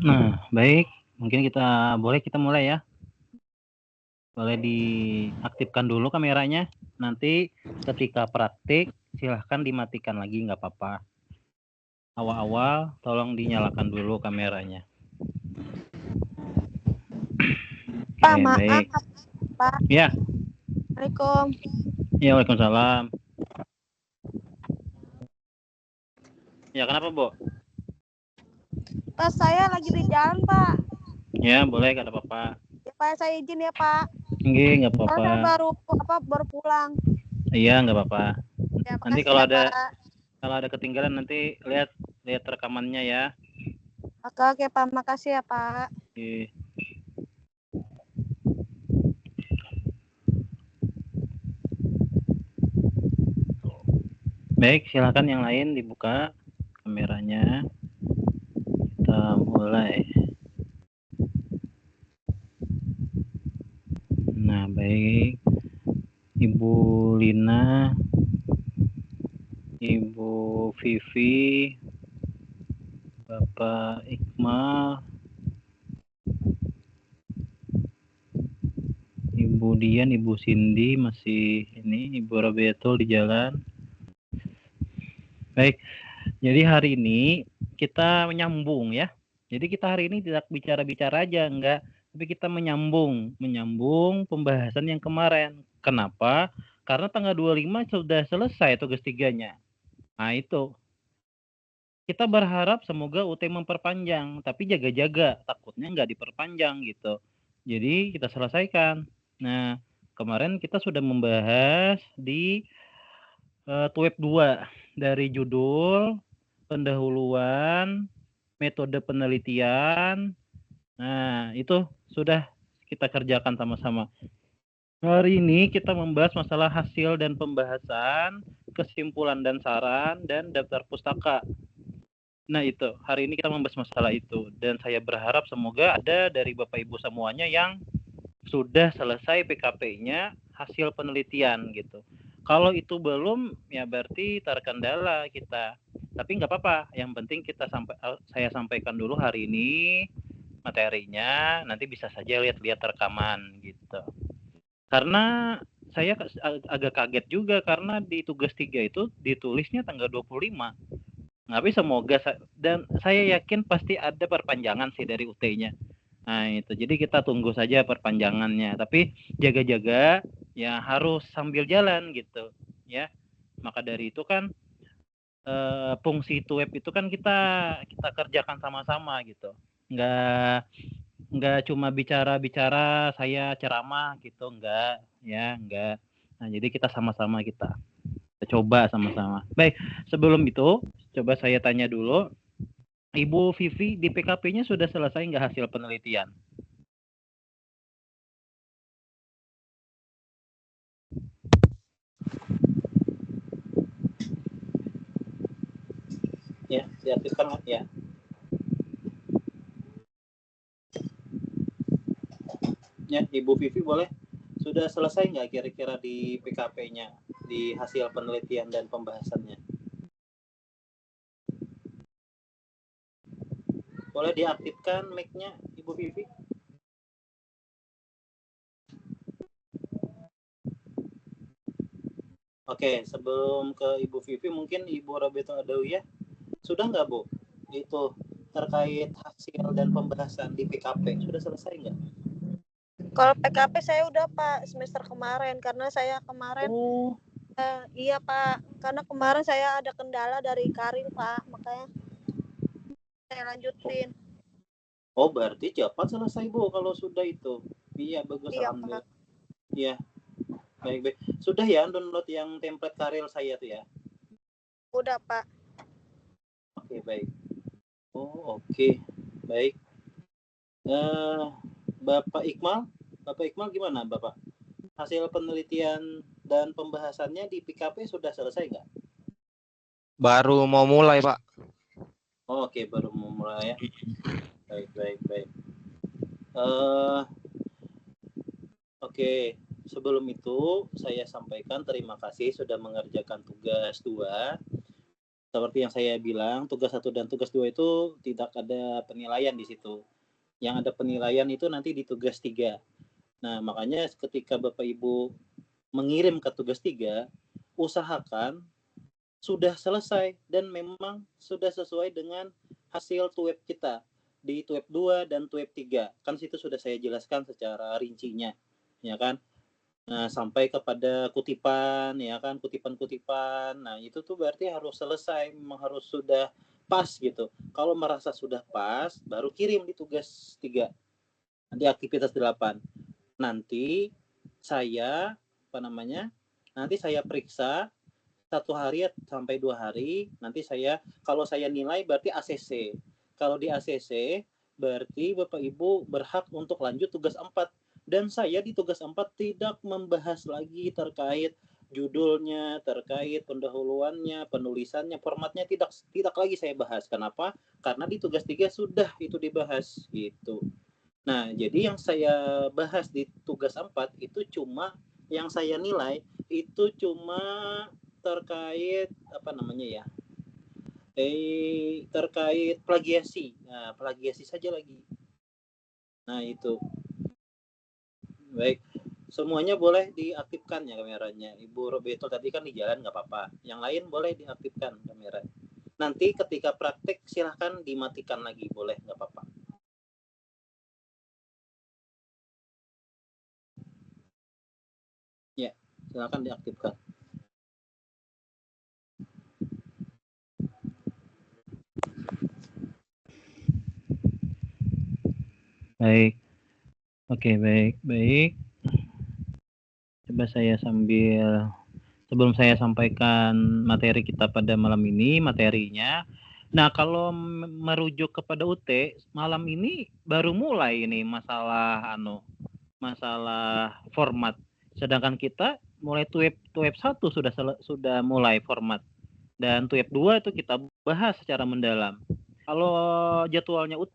Nah, baik. Mungkin kita mulai ya. Boleh diaktifkan dulu kameranya. Nanti ketika praktik, silahkan dimatikan lagi, nggak apa-apa. Awal-awal, tolong dinyalakan dulu kameranya. Pak, Oke, maaf, baik. Pak. Ya, Assalamualaikum. ya, waalaikumsalam. Ya, kenapa, Bu? Pak, saya lagi di jalan, Pak. Ya, boleh, nggak ada apa-apa. Ya, Pak, saya izin ya, Pak. Nggak Karena apa-apa. saya baru pulang. Iya, nggak apa-apa. Ya, Nanti makasih ya, Pak. kalau ada ketinggalan nanti lihat rekamannya ya. Oke, Pak. Makasih ya, Pak. Oke. Baik, silakan yang lain dibuka kameranya. Kita mulai. Nah, baik. Ibu Lina, Ibu Vivi, Bapak Iqmal, Ibu Dian, Ibu Cindy masih ini, Ibu Robetul di jalan. Baik, jadi hari ini kita menyambung ya. Jadi kita hari ini tidak bicara-bicara aja, enggak. Tapi kita menyambung pembahasan yang kemarin. Kenapa? Karena tanggal 25 sudah selesai tugas 3-nya. Nah itu. Kita berharap semoga UT memperpanjang, tapi jaga-jaga, takutnya nggak diperpanjang gitu. Jadi kita selesaikan. Nah, kemarin kita sudah membahas di TUEP 2 dari judul, pendahuluan, metode penelitian. Nah, itu sudah kita kerjakan sama-sama. Hari ini kita membahas masalah hasil dan pembahasan, kesimpulan dan saran, dan daftar pustaka. Nah itu, hari ini kita membahas masalah itu. Dan saya berharap semoga ada dari Bapak Ibu semuanya yang sudah selesai PKP-nya hasil penelitian gitu. Kalau itu belum, ya berarti terkendala kita. Tapi nggak apa-apa, yang penting saya sampaikan dulu hari ini materinya, nanti bisa saja lihat-lihat rekaman gitu. Karena saya agak kaget juga karena di tugas 3 itu ditulisnya tanggal 25. Tapi semoga dan saya yakin pasti ada perpanjangan sih dari UT-nya. Nah itu, jadi kita tunggu saja perpanjangannya. Tapi jaga-jaga ya harus sambil jalan gitu ya. Maka dari itu kan fungsi web itu kan kita kerjakan sama-sama gitu. Nggak cuma bicara-bicara saya ceramah gitu, enggak. Nah jadi kita sama-sama kita coba sama-sama. Baik, sebelum itu coba saya tanya dulu, Ibu Vivi di PKP-nya sudah selesai nggak hasil penelitian? Ya, diaktifkan ya. Ya, Ibu Vivi boleh. Sudah selesai nggak kira-kira di PKP-nya, di hasil penelitian dan pembahasannya? Boleh diaktifkan mic-nya, Ibu Vivi? Oke, sebelum ke Ibu Vivi, mungkin Ibu Robeto Adawiyah, sudah nggak Bu? Itu terkait hasil dan pembahasan di PKP, sudah selesai nggak? Kalau PKP saya udah, Pak, semester kemarin. Karena saya kemarin, iya, Pak. Karena kemarin saya ada kendala dari karir, Pak. Makanya saya lanjutin. Oh, berarti cepat selesai Bu kalau sudah itu. Iya, bagus, Iya, alhamdulillah. Pak. Iya, baik-baik. Sudah ya download yang template karir saya tuh ya? Udah, Pak. Oke, baik. Oh, oke. Baik. Bapak Iqmal gimana Bapak? Hasil penelitian dan pembahasannya di PKP sudah selesai nggak? Baru mau mulai, Pak. Oh, oke, baru mau mulai ya. Baik. Oke, sebelum itu saya sampaikan terima kasih sudah mengerjakan tugas 2. seperti yang saya bilang, tugas 1 dan tugas 2 itu tidak ada penilaian di situ. Yang ada penilaian itu nanti di tugas 3. Nah, makanya ketika Bapak Ibu mengirim ke tugas 3, usahakan sudah selesai dan memang sudah sesuai dengan hasil TUEP kita di TUEP 2 dan TUEP 3. Kan situ sudah saya jelaskan secara rincinya, ya kan? Nah, sampai kepada kutipan, ya kan, kutipan-kutipan. Nah, itu tuh berarti harus selesai, memang harus sudah pas gitu. Kalau merasa sudah pas, baru kirim di tugas 3, di aktivitas 8. Nanti saya, nanti saya periksa 1 hari sampai 2 hari, nanti kalau saya nilai berarti ACC. Kalau di ACC, berarti Bapak Ibu berhak untuk lanjut tugas 4. Dan saya di tugas 4 tidak membahas lagi terkait judulnya, terkait pendahuluannya, penulisannya, formatnya tidak lagi saya bahas. Kenapa? Karena di tugas 3 sudah itu dibahas gitu. Nah, jadi yang saya bahas di tugas 4 itu cuma yang saya nilai itu cuma terkait terkait plagiasi. Nah, plagiasi saja lagi. Nah, itu. Baik, semuanya boleh diaktifkan ya kameranya. Ibu Robeto tadi kan di jalan nggak apa-apa. Yang lain boleh diaktifkan kamera. Nanti ketika praktek silahkan dimatikan lagi, boleh nggak apa-apa. Ya, silahkan diaktifkan. Baik. Oke, baik. Coba saya sebelum saya sampaikan materi kita pada malam ini, materinya. Nah, kalau merujuk kepada UT, malam ini baru mulai ini masalah format. Sedangkan kita mulai TUEP 1 sudah mulai format. Dan TUEP 2 itu kita bahas secara mendalam. Kalau jadwalnya UT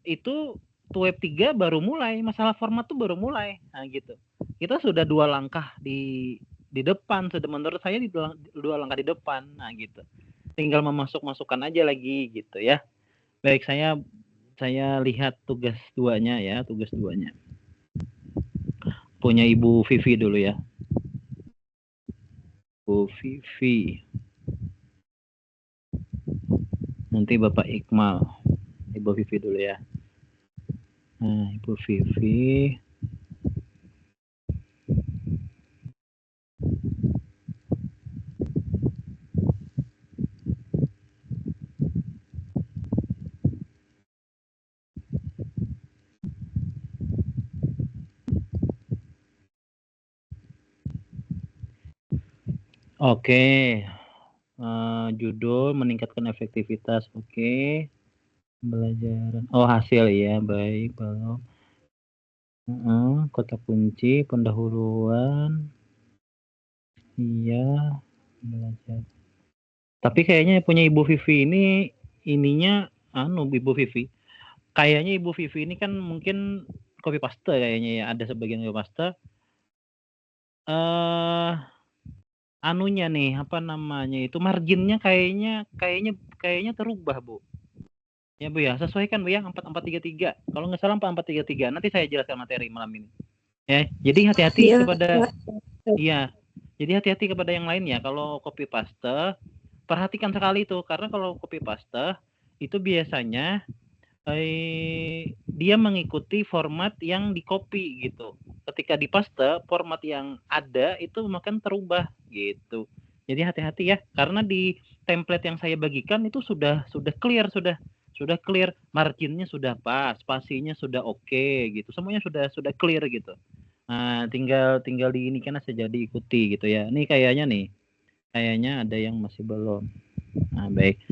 itu TUEP 3 baru mulai, masalah format tuh baru mulai. Nah, gitu. Kita sudah 2 langkah di depan, sudah menurut saya di 2 langkah di depan. Nah, gitu. Tinggal memasukkan aja lagi gitu ya. Baik, saya lihat tugas 2-nya ya, tugas 2-nya. Punya Ibu Vivi dulu ya. Bu Vivi. Nanti Bapak Iqmal. Ibu Vivi dulu ya. Nah, Ibu Vivi. Oke. Judul meningkatkan efektivitas. Oke. Pembelajaran. Oh, hasil ya. Baik, belum. Kata kunci, pendahuluan. Iya, belajar. Tapi kayaknya punya Ibu Vivi ini ininya Ibu Vivi. Kayaknya Ibu Vivi ini kan mungkin copy paste kayaknya ya, ada sebagian copy paste. Anunya nih, itu marginnya kayaknya terubah, Bu. Ya, Bu ya, sesuaikan Bu ya 4433. Kalau nggak salah 4433. Nanti saya jelaskan materi malam ini. Ya, jadi hati-hati kepada iya. Jadi hati-hati kepada yang lain ya. Kalau copy paste, perhatikan sekali itu karena kalau copy paste itu biasanya dia mengikuti format yang di copy gitu. Ketika di paste, format yang ada itu makan terubah gitu. Jadi hati-hati ya, karena di template yang saya bagikan itu sudah clear, sudah clear, marginnya sudah pas, spasinya sudah oke gitu, semuanya sudah clear gitu. Nah, tinggal di ini kan saja diikuti gitu ya. Ini kayaknya ada yang masih belum. Nah, baik.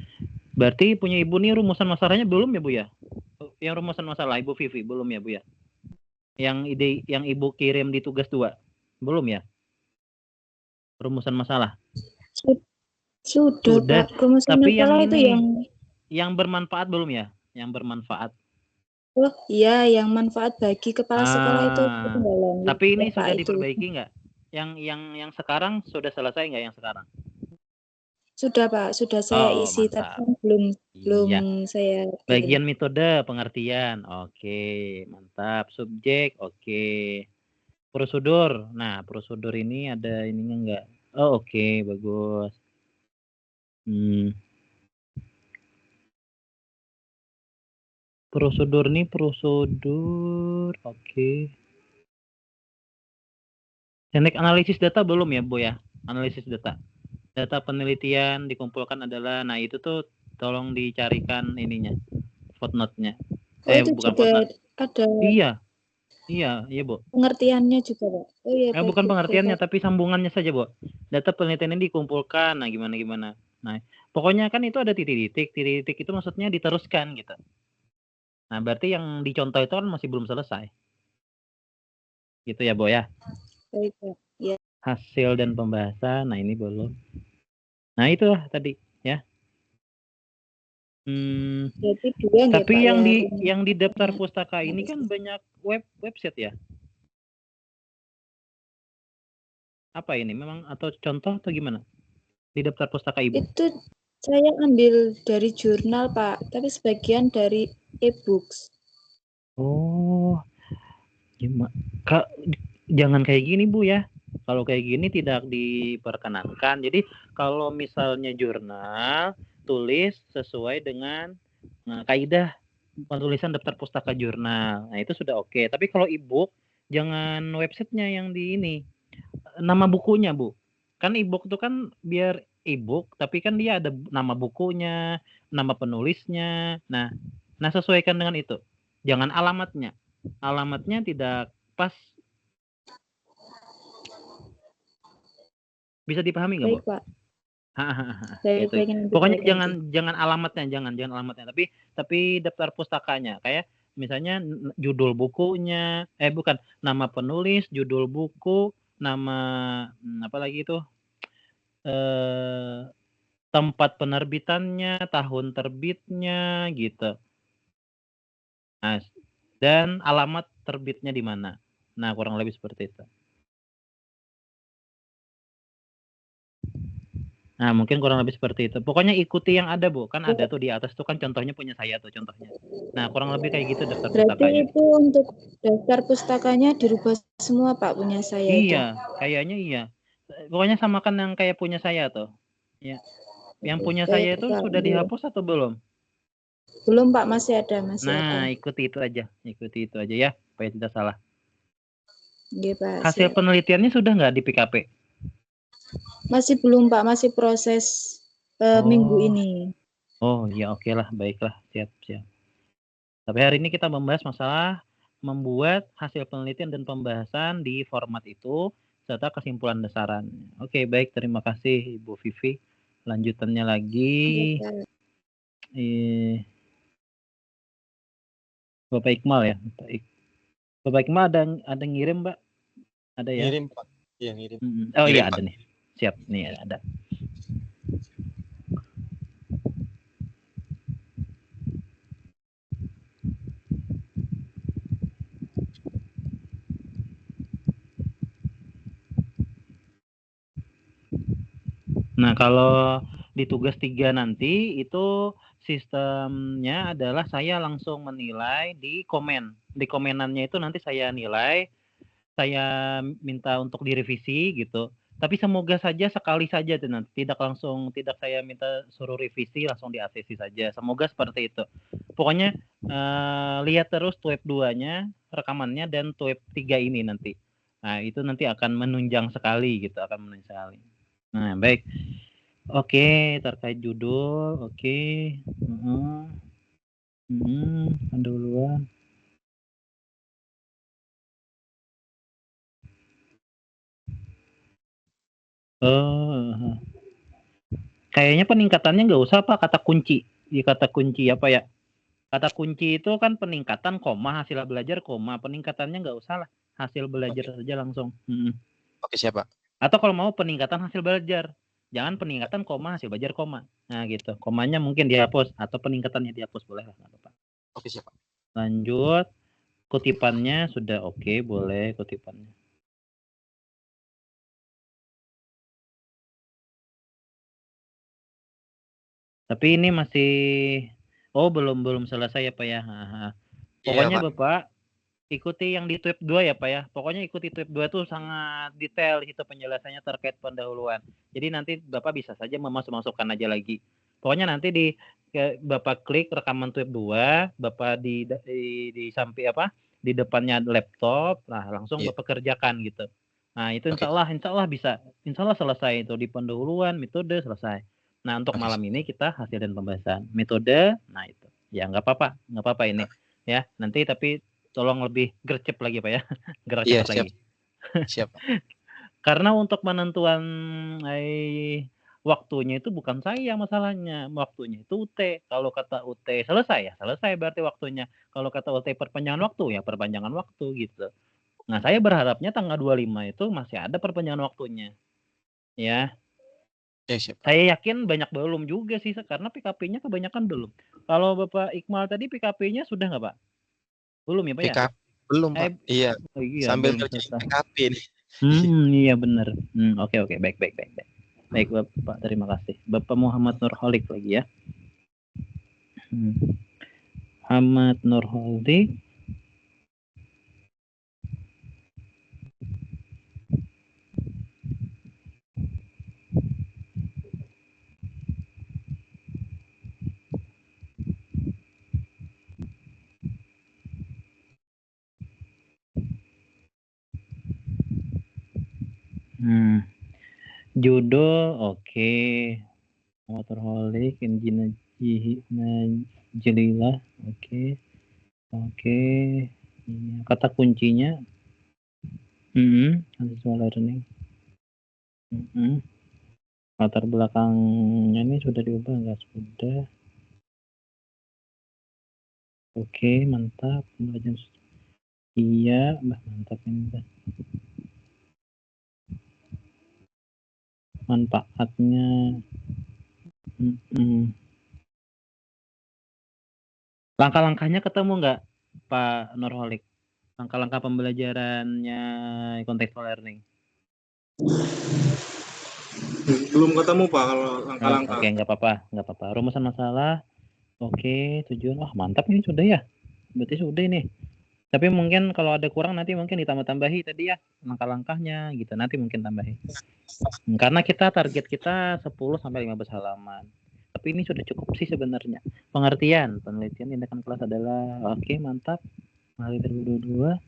Berarti punya Ibu nih rumusan masalahnya belum ya, Bu ya? Yang rumusan masalah Ibu Vivi belum ya, Bu ya? Yang ide yang Ibu kirim di tugas 2 belum ya? Rumusan masalah. Sudah. Pak. Rumusan tapi masalah yang itu yang bermanfaat belum ya? Yang bermanfaat. Oh iya, yang manfaat bagi kepala sekolah itu ketinggalan. Tapi ini sudah diperbaiki nggak? Yang sekarang sudah selesai nggak yang sekarang? Sudah Pak, sudah saya Oh, isi, tapi mantap. kan belum Iya. saya Bagian metode pengertian. Oke, mantap. Subjek, oke. Prosedur. Nah, prosedur ini ada ininya enggak? Oh, oke, bagus. Prosedur nih, prosedur. Oke. Teknik analisis data belum ya, Bu ya? Analisis data. Data penelitian dikumpulkan adalah, nah itu tuh tolong dicarikan ininya, footnote-nya. Oh, itu Bukan juga footnote. ada Iya, Bu. pengertiannya juga Pak. Oh iya, baik, Bukan baik, pengertiannya, baik. tapi sambungannya saja, Bu. Data penelitian ini dikumpulkan, nah gimana. Nah, pokoknya kan itu ada titik-titik itu maksudnya diteruskan gitu. Nah, berarti yang dicontoh itu kan masih belum selesai. Gitu ya, Bu ya. Baik, Pak. Ya. Hasil dan pembahasan, nah ini belum. Nah, itulah tadi ya. Berarti dua nggih, Tapi Pak, yang di daftar pustaka ini kan banyak website ya. Apa ini? Memang atau contoh atau gimana? Di daftar pustaka Ibu? Itu saya ambil dari jurnal, Pak, tapi sebagian dari e-books. Oh, gimana? Kak, jangan kayak gini, Bu ya. Kalau kayak gini tidak diperkenankan. Jadi kalau misalnya jurnal, tulis sesuai dengan kaidah penulisan daftar pustaka jurnal. Nah, itu sudah oke. Tapi kalau e-book, jangan websitenya yang di ini. Nama bukunya, Bu. Kan e-book itu kan biar e-book, tapi kan dia ada nama bukunya, nama penulisnya. Nah, sesuaikan dengan itu. Jangan alamatnya. Alamatnya tidak pas. Bisa dipahami nggak, Bu? Baik, Pak. Gitu. Baik, Pokoknya nanti. jangan alamatnya, jangan alamatnya, tapi daftar pustakanya. Kayak misalnya judul bukunya, bukan, nama penulis, judul buku, nama apa lagi itu? Tempat penerbitannya, tahun terbitnya gitu. Nah, dan alamat terbitnya di mana. Nah, kurang lebih seperti itu. Nah, mungkin kurang lebih seperti itu. Pokoknya ikuti yang ada, Bu. Kan ada tuh di atas tuh kan contohnya punya saya tuh contohnya. Nah, kurang lebih kayak gitu daftar Berarti pustakanya. itu untuk daftar pustakanya dirubah semua, Pak, punya saya itu. Iya, kayaknya iya. Pokoknya samakan yang kayak punya saya tuh. Ya. Yang punya saya Baik, itu Pak. sudah dihapus atau belum? Belum, Pak, masih ada. Nah, ikuti itu aja ya, supaya tidak salah. Iya, Pak. Hasil Siap. penelitiannya sudah nggak di PKP? Masih belum, Pak, masih proses minggu ini. Oh, ya oke lah, baiklah, siap. Tapi hari ini kita membahas masalah membuat hasil penelitian dan pembahasan di format itu serta kesimpulan dasaran. Oke, baik, terima kasih Ibu Vivi. Lanjutannya lagi Bapak Iqmal ya. Bapak Iqmal ada ngirim, Mbak? Ada ya? Ngirim, Pak. Iya, ngirim. Oh ngirim, iya, Pak. ada nih. Siap, nih ada. Nah, kalau di tugas 3 nanti itu sistemnya adalah saya langsung menilai di komen. Di komenannya itu nanti saya nilai, saya minta untuk direvisi gitu. Tapi semoga saja sekali saja tuh nanti, tidak saya minta suruh revisi langsung di ACC saja. Semoga seperti itu. Pokoknya lihat terus Tweb 2-nya, rekamannya dan Tweb 3 ini nanti. Nah, itu nanti akan menunjang sekali gitu, Nah, baik. Oke, terkait judul, oke. Pendahuluan. Kayaknya peningkatannya nggak usah, Pak, kata kunci. Di kata kunci apa ya? Kata kunci itu kan peningkatan, koma, hasil belajar, koma. Peningkatannya nggak usah lah. Hasil belajar saja langsung. Oke, siap, Pak. Atau kalau mau peningkatan hasil belajar. Jangan peningkatan, koma, hasil belajar, koma. Nah, gitu. Komanya mungkin dihapus. Atau peningkatannya dihapus. Boleh lah. Oke, siap, Pak. Lanjut. Kutipannya sudah oke. Boleh kutipannya. Tapi ini masih belum selesai ya Pak ya. Pokoknya Pak. Bapak ikuti yang di tweet 2 ya Pak ya. Pokoknya ikuti tweet 2 tuh sangat detail itu penjelasannya terkait pendahuluan. Jadi nanti Bapak bisa saja memasukkan aja lagi. Pokoknya nanti Bapak klik rekaman tweet 2, Bapak di samping di depannya laptop, nah langsung Bapak kerjakan gitu. Nah, itu insya Allah bisa. Insya Allah selesai itu di pendahuluan, metode selesai. Nah, untuk malam ini kita hasil dan pembahasan metode. Nah, itu. Ya nggak apa-apa ini. Ya, nanti tapi tolong lebih gercep lagi Pak ya. Gerak cepat lagi. Siap. Karena untuk penentuan waktunya itu bukan saya masalahnya. Waktunya itu UT. Kalau kata UT selesai ya selesai berarti waktunya. Kalau kata UT perpanjangan waktu ya perpanjangan waktu gitu. Nah, saya berharapnya tanggal 25 itu masih ada perpanjangan waktunya. Ya. Siap. Saya yakin banyak belum juga sih karena PKP-nya kebanyakan belum. Kalau Bapak Iqmal tadi PKP-nya sudah nggak Pak? Belum ya Pak ya? Belum Pak. Iya. Sambil kerjain PKP nih. Iya benar. Oke baik. Baik Bapak, terima kasih. Bapak Muhammad Nurholik lagi ya. Muhammad Nurholik. Judo oke. Motorholic, Najilillah, oke. Kata kuncinya, learning. Latar belakangnya ini sudah diubah nggak? Sudah. Oke, mantap. Iya, mantap ini. Manfaatnya. Langkah-langkahnya ketemu nggak Pak Nurholik? Langkah-langkah pembelajarannya contextual learning. Belum ketemu Pak kalau langkah-langkah. Oke, nggak apa-apa. Rumusan masalah. Oke, tujuan. Wah, mantap ini sudah ya. Berarti sudah ini. Tapi mungkin kalau ada kurang nanti mungkin ditambah-tambahi tadi ya langkah-langkahnya gitu. Nanti mungkin tambahi. Karena target kita 10 sampai 15 halaman. Tapi ini sudah cukup sih sebenarnya. Pengertian tindakan kelas adalah oke, mantap. Hari 2022.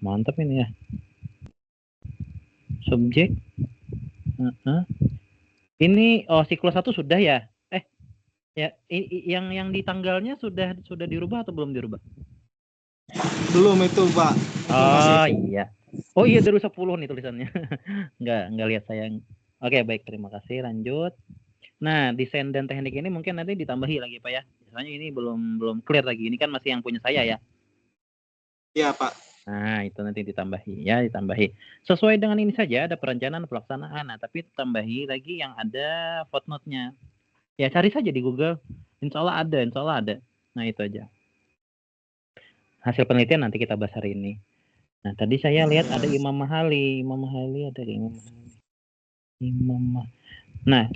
Mantap ini ya. Subjek. Ini siklus 1 sudah ya? Ya, yang di tanggalnya sudah dirubah atau belum dirubah? Belum itu, Pak. Iya. Oh iya 2010 nih tulisannya. Enggak lihat saya. Oke, baik, terima kasih. Lanjut. Nah, desain dan teknik ini mungkin nanti ditambahi lagi, Pak ya. Misalnya ini belum clear lagi. Ini kan masih yang punya saya ya. Iya, Pak. Nah, itu nanti ditambahi. Sesuai dengan ini saja ada perencanaan pelaksanaan. Nah, tapi tambahi lagi yang ada footnote-nya. Ya, cari saja di Google. Insya Allah ada. Nah, itu aja. Hasil penelitian nanti kita bahas hari ini. Nah, tadi saya lihat ada Imam Mahali. Nah,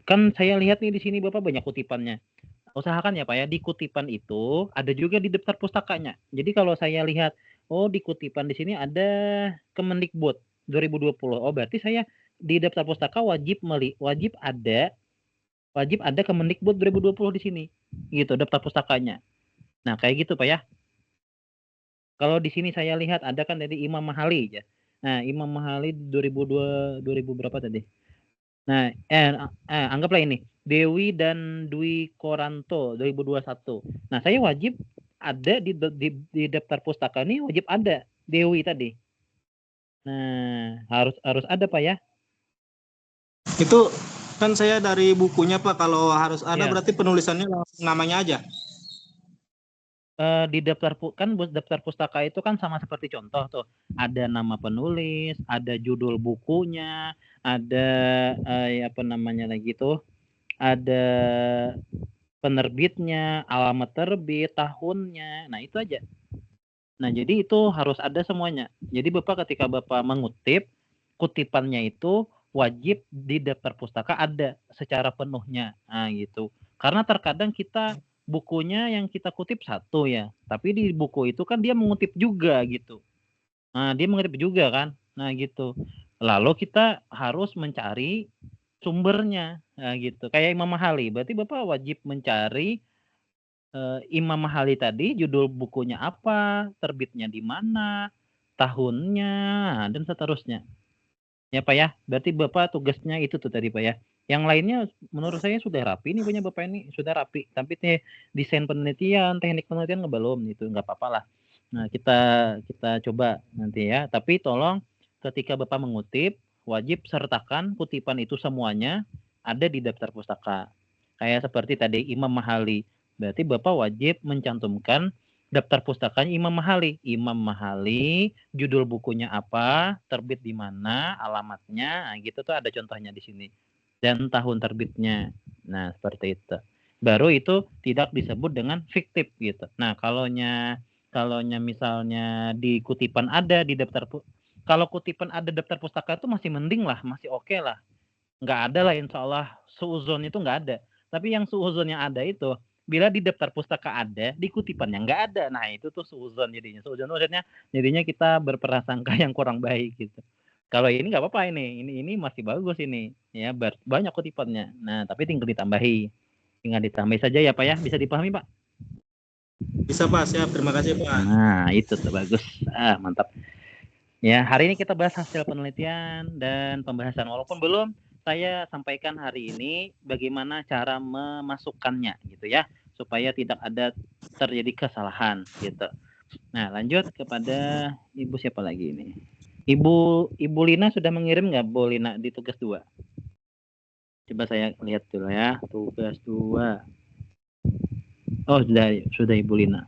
kan saya lihat nih di sini Bapak banyak kutipannya. Usahakan ya Pak ya, di kutipan itu ada juga di daftar pustakanya. Jadi kalau saya lihat, di kutipan di sini ada Kemendikbud 2020. Oh, berarti saya di daftar pustaka wajib ada Kemendikbud 2020 di sini. Gitu, daftar pustakanya. Nah, kayak gitu Pak ya. Kalau di sini saya lihat ada kan dari Imam Mahali ya. Nah, Imam Mahali 2002 2000 berapa tadi? Nah, anggaplah ini Dewi dan Dwi Koranto 2021. Nah, saya wajib ada di daftar pustaka ini wajib ada Dewi tadi. Nah, harus ada Pak ya. Itu kan saya dari bukunya Pak, kalau harus ada berarti penulisannya namanya aja. Di daftar pustaka itu kan sama seperti contoh tuh, ada nama penulis, ada judul bukunya, ada ada penerbitnya, alamat terbit, tahunnya. Nah, itu aja. Nah, jadi itu harus ada semuanya. Jadi Bapak ketika Bapak mengutip, kutipannya itu wajib di daftar pustaka ada secara penuhnya. Nah, gitu. Karena terkadang kita bukunya yang kita kutip satu ya, tapi di buku itu kan dia mengutip juga gitu. Nah, dia mengutip juga kan. Nah, gitu. Lalu kita harus mencari sumbernya. Nah, gitu. Kayak Imam Mahali. Berarti Bapak wajib mencari Imam Mahali tadi, judul bukunya apa, terbitnya di mana, tahunnya, dan seterusnya. Ya Pak ya, berarti Bapak tugasnya itu tuh tadi Pak ya. Yang lainnya menurut saya sudah rapi nih punya Bapak ini, sudah rapi. Tapi desain penelitian, teknik penelitian belum, itu nggak apa-apa lah. Nah, kita coba nanti ya. Tapi tolong ketika Bapak mengutip, wajib sertakan kutipan itu semuanya ada di daftar pustaka. Kayak seperti tadi Imam Mahali. Berarti Bapak wajib mencantumkan daftar pustakanya Imam Mahali. Imam Mahali, judul bukunya apa, terbit di mana, alamatnya, nah, gitu tuh ada contohnya di sini. Dan tahun terbitnya. Nah, seperti itu. Baru itu tidak disebut dengan fiktif gitu. Nah, kalaunya misalnya di kutipan ada di daftar, kalau kutipan ada daftar pustaka itu masih mending lah, masih oke lah. Nggak ada lah insya Allah, suuzon itu nggak ada. Tapi yang suuzon yang ada itu, bila di daftar pustaka ada, di kutipannya nggak ada. Nah, itu tuh suuzon jadinya. Suuzon maksudnya jadinya kita berprasangka yang kurang baik gitu. Kalau ini nggak apa-apa ini masih bagus ini. Ya, banyak kutipannya. Nah, tapi tinggal ditambahi. Tinggal ditambahi saja ya, Pak ya. Bisa dipahami, Pak? Bisa, Pak. Siap. Terima kasih, Pak. Nah, itu tuh bagus. Mantap. Ya, hari ini kita bahas hasil penelitian dan pembahasan. Walaupun belum saya sampaikan hari ini bagaimana cara memasukkannya gitu ya, supaya tidak ada terjadi kesalahan gitu. Nah, lanjut kepada Ibu siapa lagi ini? Ibu Lina sudah mengirim nggak, Bu Lina, di tugas 2? Coba saya lihat dulu ya, tugas 2. Oh, sudah Ibu Lina.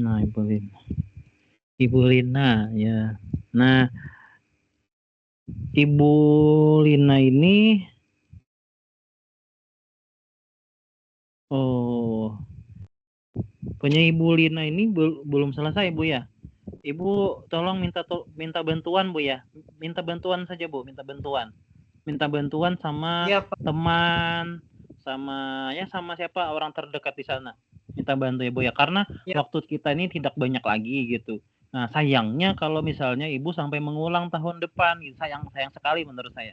Nah, Ibu Lina ya. Nah, Ibu Lina ini punya Ibu Lina ini belum selesai Bu ya. Ibu tolong minta bantuan Bu ya. Minta bantuan saja Bu, minta bantuan sama ya, teman, sama siapa orang terdekat di sana. Minta bantu ya Bu ya, karena waktu kita ini tidak banyak lagi gitu. Nah, sayangnya kalau misalnya Ibu sampai mengulang tahun depan, gitu, sayang sekali menurut saya.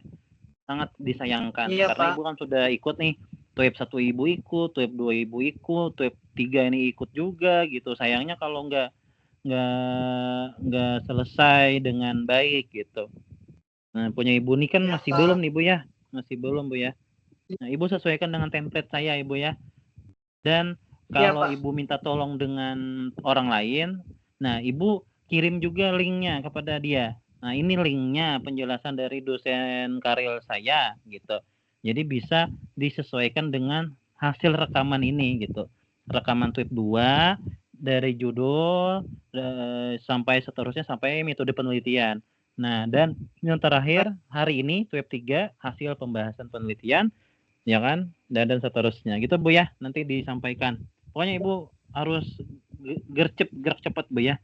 Sangat disayangkan karena Pak. Ibu kan sudah ikut nih. TUIP 1 Ibu ikut, TUIP 2 Ibu ikut, TUIP 3 ini ikut juga gitu. Sayangnya kalau nggak selesai dengan baik gitu. Nah, punya Ibu ini kan masih Pak. Belum nih Bu ya. Masih belum Bu ya. Nah, Ibu sesuaikan dengan template saya Ibu ya. Dan kalau Ibu minta tolong dengan orang lain, nah Ibu kirim juga linknya kepada dia. Nah, ini linknya penjelasan dari dosen karil saya gitu. Jadi bisa disesuaikan dengan hasil rekaman ini gitu. Rekaman TUIP 2 dari judul sampai seterusnya sampai metode penelitian. Nah, dan yang terakhir hari ini TUIP 3 hasil pembahasan penelitian ya kan, dan seterusnya gitu Bu ya, nanti disampaikan. Pokoknya Ibu harus gerak cepat Bu ya.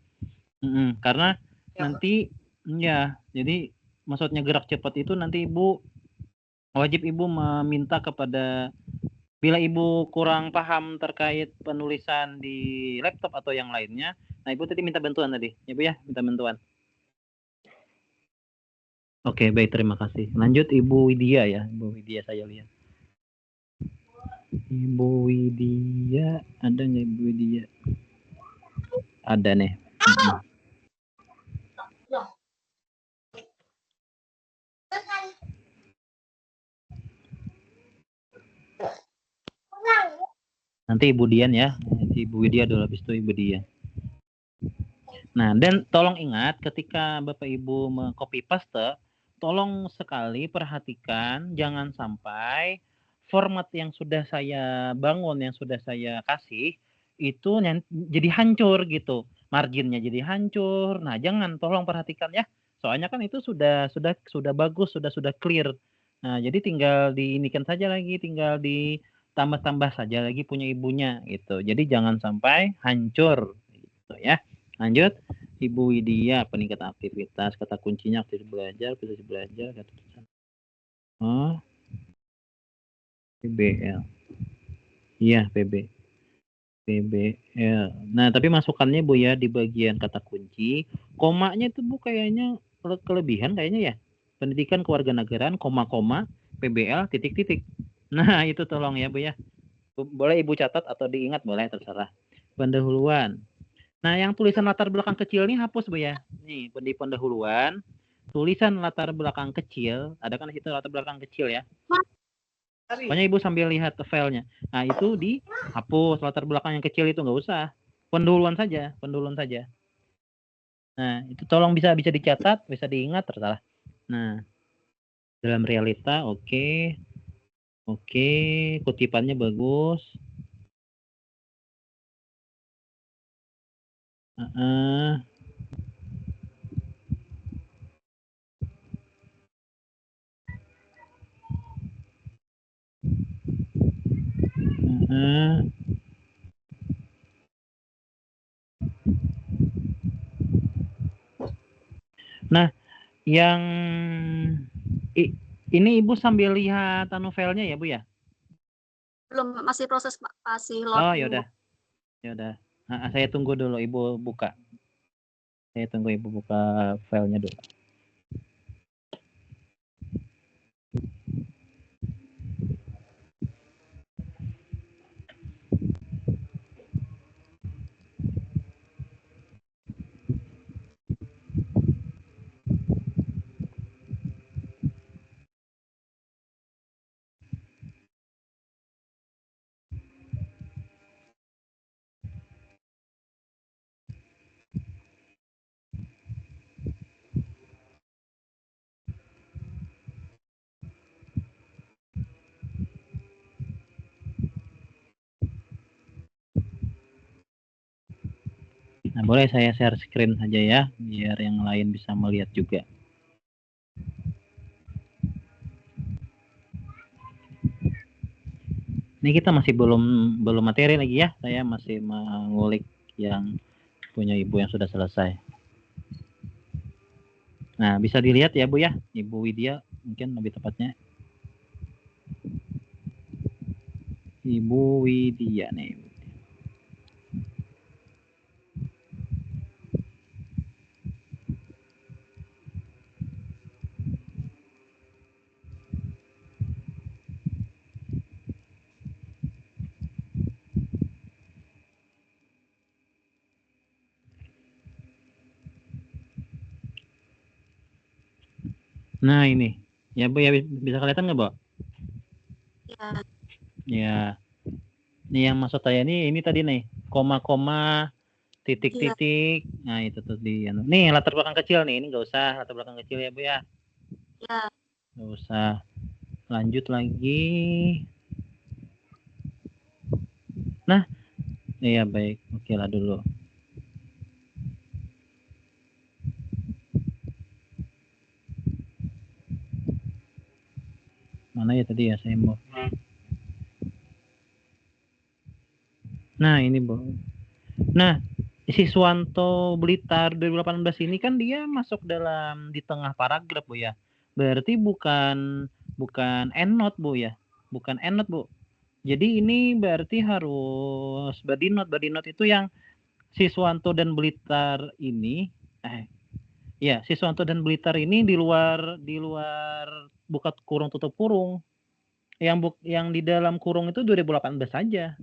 Karena nanti ya, jadi maksudnya gerak cepat itu nanti Ibu wajib Ibu meminta kepada, bila Ibu kurang paham terkait penulisan di laptop atau yang lainnya, nah Ibu tadi minta bantuan tadi ya Bu ya, minta bantuan. Oke, baik, terima kasih. Lanjut Ibu Widya ya, Ibu Widya saya lihat. Ibu Widya, ada nggak Ibu Widya? Ada nih. Nanti Ibu Dian ya, Ibu Widya dulu, habis itu Ibu Dian. Nah, dan tolong ingat ketika Bapak Ibu meng-copy paste, tolong sekali perhatikan jangan sampai format yang sudah saya bangun, yang sudah saya kasih itu jadi hancur gitu. Marginnya jadi hancur. Nah, jangan, tolong perhatikan ya. Soalnya kan itu sudah bagus, sudah clear. Nah, jadi tinggal diinikan saja lagi, tinggal ditambah-tambah saja lagi punya ibunya gitu. Jadi jangan sampai hancur gitu ya. Lanjut, Ibu Widya, peningkat aktivitas, kata kuncinya aktif belajar, kata tulisan. Oh, PBL. Iya, PBL. Nah, tapi masukannya Bu ya di bagian kata kunci, komanya itu Bu kayaknya kelebihan kayaknya ya. Pendidikan kewarganegaraan, koma, PBL, titik-titik. Nah, itu tolong ya Bu ya. Boleh Ibu catat atau diingat, boleh, terserah. Pendahuluan. Nah, yang tulisan latar belakang kecil ini hapus Bu ya. Nih, di pendahuluan, tulisan latar belakang kecil, ada kan di situ latar belakang kecil ya. Pokoknya Ibu sambil lihat filenya. Nah, itu dihapus latar belakang yang kecil itu, nggak usah. Pendahuluan saja. Nah, itu tolong bisa dicatat, bisa diingat, terserah. Nah, dalam realita oke, kutipannya bagus. Nah, yang ini Ibu sambil lihat filenya ya Bu ya? Belum, masih proses masih loading. Oh, yaudah. Saya tunggu dulu Ibu buka. Saya tunggu Ibu buka filenya dulu. Nah, boleh saya share screen saja ya, biar yang lain bisa melihat juga. Ini kita masih belum materi lagi ya, saya masih mengulik yang punya Ibu yang sudah selesai. Nah, bisa dilihat ya Bu ya, Ibu Widya mungkin lebih tepatnya. Ibu Widya nih. Nah, ini. Ya Bu ya, bisa kelihatan nggak Bu? Ya. Ya. Ini yang maksud saya ini tadi nih, koma-koma, titik-titik. Nah, itu tuh di nih latar belakang kecil nih, ini nggak usah latar belakang kecil ya Bu ya. Ya. Nggak usah. Lanjut lagi. Nah, iya baik. Oke lah dulu. Mana ya tadi ya saya mau. Nah, ini Bu. Nah, Siswanto Blitar 2018 ini kan dia masuk di tengah paragraf Bu ya. Berarti bukan endnote Bu ya. Bukan endnote Bu. Jadi ini berarti harus body note itu yang Siswanto dan Blitar ini Siswanto dan Blitar ini di luar buka kurung tutup kurung. Yang di dalam kurung itu 2018 saja.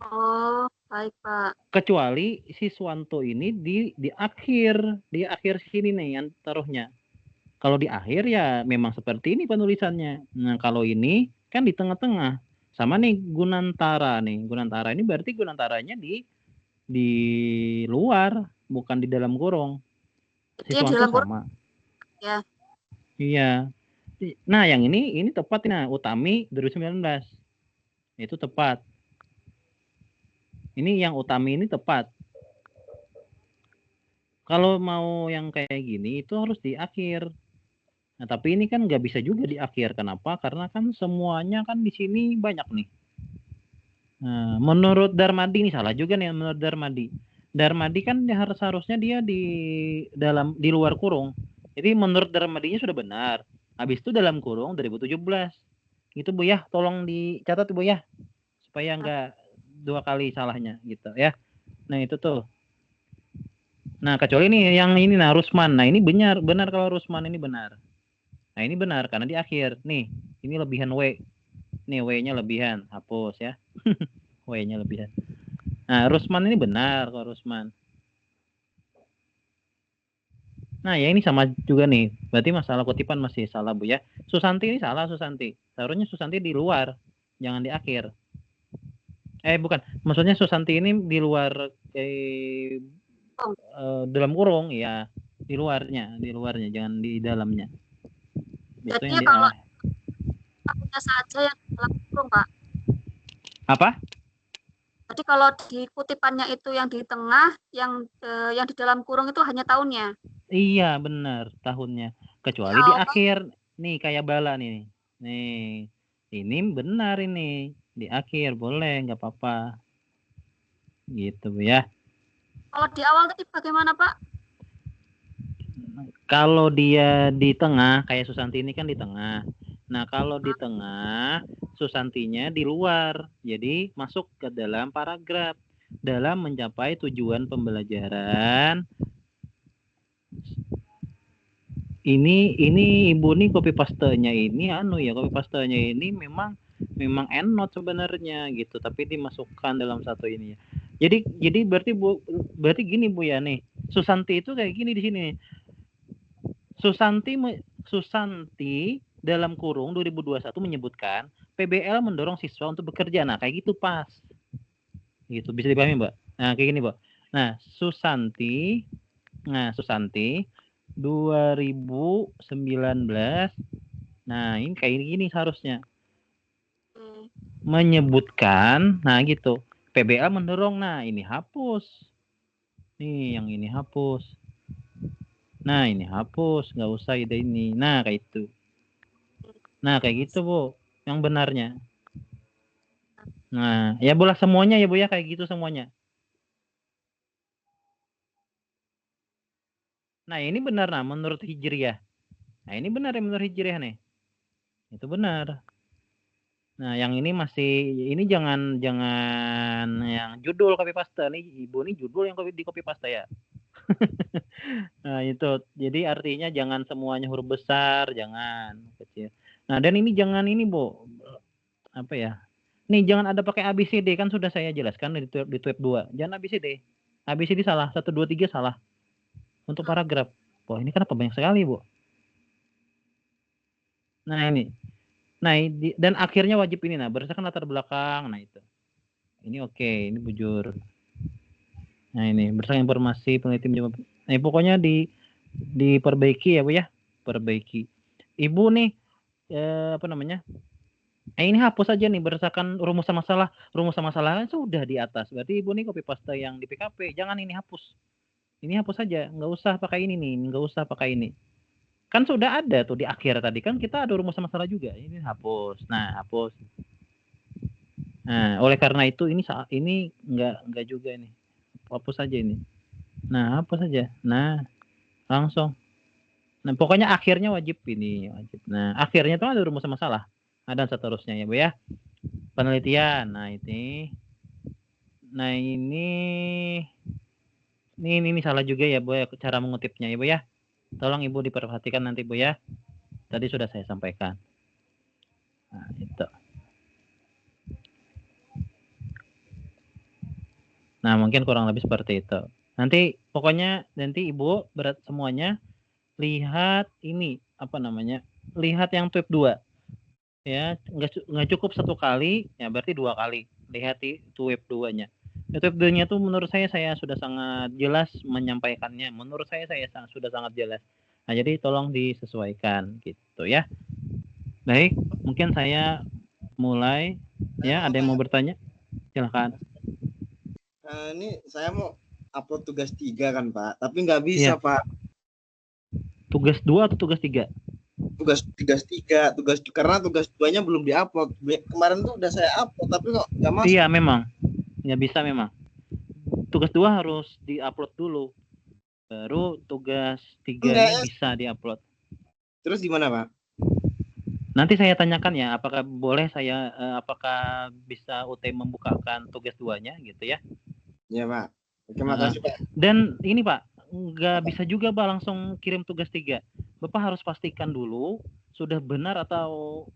Oh, baik Pak. Kecuali Siswanto ini di akhir sini nih yang taruhnya. Kalau di akhir ya memang seperti ini penulisannya. Nah, kalau ini kan di tengah-tengah. Sama nih Gunantara nih. Gunantara ini berarti Gunantaranya di luar, bukan di dalam kurung. Siswanto sama. Ya. Iya. Nah, yang ini tepat nih, Utami 2019. Itu tepat. Ini yang Utami ini tepat. Kalau mau yang kayak gini itu harus di akhir. Nah, tapi ini kan nggak bisa juga di akhir. Kenapa? Karena kan semuanya kan di sini banyak nih. Nah, menurut Darmadi ini salah juga nih menurut Darmadi. Darmadi kan harusnya dia di luar kurung. Jadi menurut Darmadinya sudah benar. Habis itu dalam kurung 2017. Itu Bu ya, tolong dicatat Bu ya. Supaya nggak 2 kali salahnya gitu ya. Nah, itu tuh. Nah, kecuali nih yang ini nah Rusman. Nah, ini benar kalau Rusman ini benar. Nah, ini benar karena di akhir. Nih, ini lebihan W. Nih, W-nya lebihan. Hapus ya. W-nya lebihan. Nah, Rusman ini benar kalau Rusman. Nah, ya ini sama juga nih. Berarti masalah kutipan masih salah, Bu ya. Susanti ini salah, Susanti. Seharusnya Susanti di luar, jangan di akhir. Bukan. Maksudnya Susanti ini di luar dalam kurung, ya. Di luarnya, jangan di dalamnya. Jadi kalau punya saja yang di dalam kurung, Pak. Apa? Jadi kalau di kutipannya itu yang di tengah, yang di dalam kurung itu hanya tahunnya. Iya, benar, tahunnya. Kecuali di akhir. Nih, kayak Bala nih. Nih, ini benar ini. Di akhir, boleh, nggak apa-apa. Gitu, Bu ya. Kalau di awal tadi bagaimana, Pak? Kalau dia di tengah, kayak Susanti ini kan di tengah. Nah, kalau di tengah, Susantinya di luar. Jadi, masuk ke dalam paragraf. Dalam mencapai tujuan pembelajaran. Ini Ibu nih copy paste-nya ini copy paste-nya ini memang EndNote sebenarnya gitu, tapi dimasukkan dalam satu ini ya. Jadi berarti gini Bu ya nih. Susanti itu kayak gini di sini. Susanti dalam kurung 2021 menyebutkan PBL mendorong siswa untuk bekerja. Nah, kayak gitu pas. Gitu, bisa dipahami, Mbak? Nah, kayak gini, Mbak. Nah, Susanti 2019. Nah, ini kayak gini seharusnya. Menyebutkan, nah gitu. PBL mendorong, nah ini hapus. Nih, yang ini hapus. Nah, ini hapus, nggak usah ide ini. Nah, kayak itu. Nah, kayak gitu, Bu. Yang benarnya. Nah, ya boleh semuanya ya, Bu ya, kayak gitu semuanya. Nah, ini benar nah menurut Hijriyah. Nah, ini benar ya menurut Hijriyah nih. Itu benar. Nah, yang ini ini jangan yang judul copy paste nih, Ibu nih judul yang di copy paste ya. Nah, itu. Jadi artinya jangan semuanya huruf besar, jangan kecil. Nah, dan ini jangan ini, Bu. Apa ya? Nih, jangan ada pakai ABCD, kan sudah saya jelaskan di tab 2. Jangan ABCD. ABCD salah, 1 2 3 salah. Untuk paragraf. Wah, ini kenapa banyak sekali, Bu? Nah, ini. Nah, dan akhirnya wajib ini nah, berdasarkan latar belakang. Nah, itu. Ini oke, ini bujur. Nah, ini berdasarkan informasi peneliti menjawab. Nah, pokoknya diperbaiki ya, Bu ya. Perbaiki. Ibu nih apa namanya? Ini hapus aja nih berdasarkan rumusan masalah. Rumusan masalah sudah di atas. Berarti Ibu nih copy paste yang di PKP. Jangan ini hapus. Ini hapus saja, nggak usah pakai ini nih, nggak usah pakai ini. Kan sudah ada tuh di akhir tadi kan kita ada rumusan masalah juga. Ini hapus. Nah, hapus. Nah, oleh karena itu ini nggak juga ini. Hapus saja ini. Nah, hapus saja. Nah, langsung. Nah, pokoknya akhirnya wajib ini, wajib. Nah, akhirnya itu ada rumusan masalah. Dan seterusnya ya, Bu ya. Penelitian. Nah, ini. Nah, ini salah juga ya, Bu ya, cara mengutipnya ya, Bu ya. Tolong Ibu diperhatikan nanti, Bu ya. Tadi sudah saya sampaikan. Nah, itu. Nah, mungkin kurang lebih seperti itu. Nanti pokoknya nanti Ibu berat semuanya lihat ini apa namanya? Lihat yang tab 2. Ya, nggak cukup 1 kali, ya berarti 2 kali. Lihat itu web 2-nya. Web 2-nya tuh menurut saya sudah sangat jelas menyampaikannya. Menurut saya sudah sangat jelas. Nah, jadi tolong disesuaikan gitu ya. Baik, mungkin saya mulai ya, ada yang mau bertanya? Silakan. Ini saya mau upload tugas 3 kan Pak, tapi nggak bisa Pak. Tugas 2 atau tugas 3? Tugas 3, karena tugas 2-nya belum diupload. Kemarin tuh udah saya upload tapi kok nggak masuk. Iya memang, nggak bisa memang. Tugas 2 harus diupload dulu, baru tugas 3-nya bisa diupload. Terus gimana Pak? Nanti saya tanyakan ya, apakah boleh saya, apakah bisa UT membukakan tugas 2-nya gitu ya? Iya Pak. Terima kasih Pak. Dan ini Pak, nggak bisa juga Pak langsung kirim tugas 3. Bapak harus pastikan dulu sudah benar atau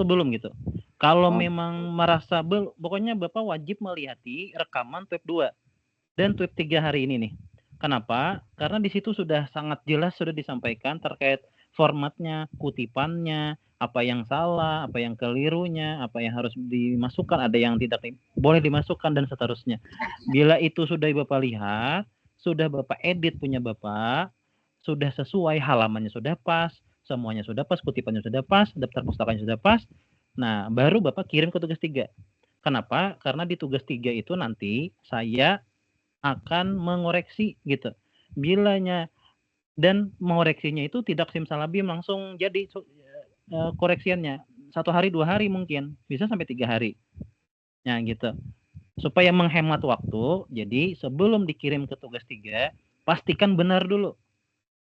belum gitu. Kalau memang merasa pokoknya Bapak wajib melihati rekaman Tweet 2 dan Tweet 3 hari ini nih. Kenapa? Karena di situ sudah sangat jelas sudah disampaikan terkait formatnya, kutipannya, apa yang salah, apa yang kelirunya, apa yang harus dimasukkan, ada yang tidak boleh dimasukkan dan seterusnya. Bila itu sudah Bapak lihat, sudah Bapak edit punya Bapak, sudah sesuai, halamannya sudah pas, semuanya sudah pas, kutipannya sudah pas, daftar pustakanya sudah pas, nah baru Bapak kirim ke tugas 3. Kenapa? Karena di tugas 3 itu nanti saya akan mengoreksi gitu. Bilanya dan mengoreksinya itu tidak simsalabim langsung jadi koreksiannya 1 hari 2 hari mungkin bisa sampai 3 hari. Nah gitu. Supaya menghemat waktu, jadi sebelum dikirim ke tugas 3, pastikan benar dulu.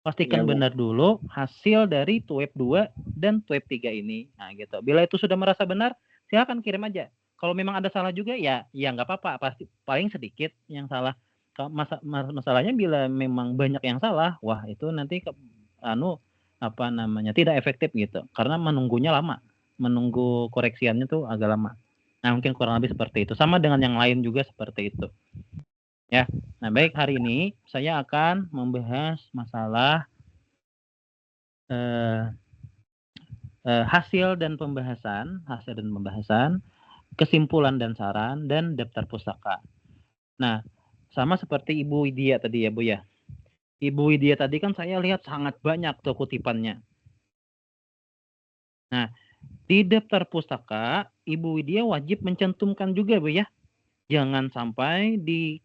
Pastikan benar dulu hasil dari Tweet 2 dan Tweet 3 ini. Nah gitu. Bila itu sudah merasa benar, silakan kirim aja. Kalau memang ada salah juga ya nggak apa-apa, pasti paling sedikit yang salah. Masalahnya bila memang banyak yang salah, wah itu nanti tidak efektif gitu, karena menunggunya lama, menunggu koreksiannya tuh agak lama. Nah mungkin kurang lebih seperti itu, sama dengan yang lain juga seperti itu ya. Nah baik, hari ini saya akan membahas masalah hasil dan pembahasan, kesimpulan dan saran, dan daftar pustaka. Nah sama seperti Ibu Widya tadi ya Bu ya. Ibu Widya tadi kan saya lihat sangat banyak tuh kutipannya. Nah, di daftar pustaka, Ibu Widya wajib mencantumkan juga Bu ya. Jangan sampai di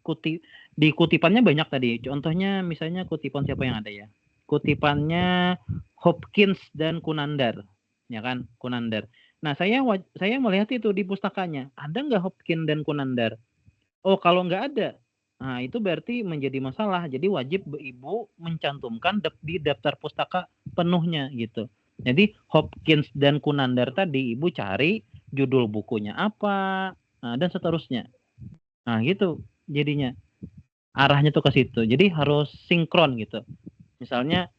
kutipannya banyak tadi. Contohnya misalnya kutipan siapa yang ada ya? Kutipannya Hopkins dan Kunandar. Ya kan? Kunandar. Nah, saya melihat itu di pustakanya. Ada nggak Hopkins dan Kunandar? Oh, kalau nggak ada, nah, itu berarti menjadi masalah. Jadi wajib Ibu mencantumkan di daftar pustaka penuhnya gitu. Jadi Hopkins dan Kunandar tadi Ibu cari judul bukunya apa, dan seterusnya. Nah, gitu jadinya. Arahnya tuh ke situ. Jadi harus sinkron gitu. Misalnya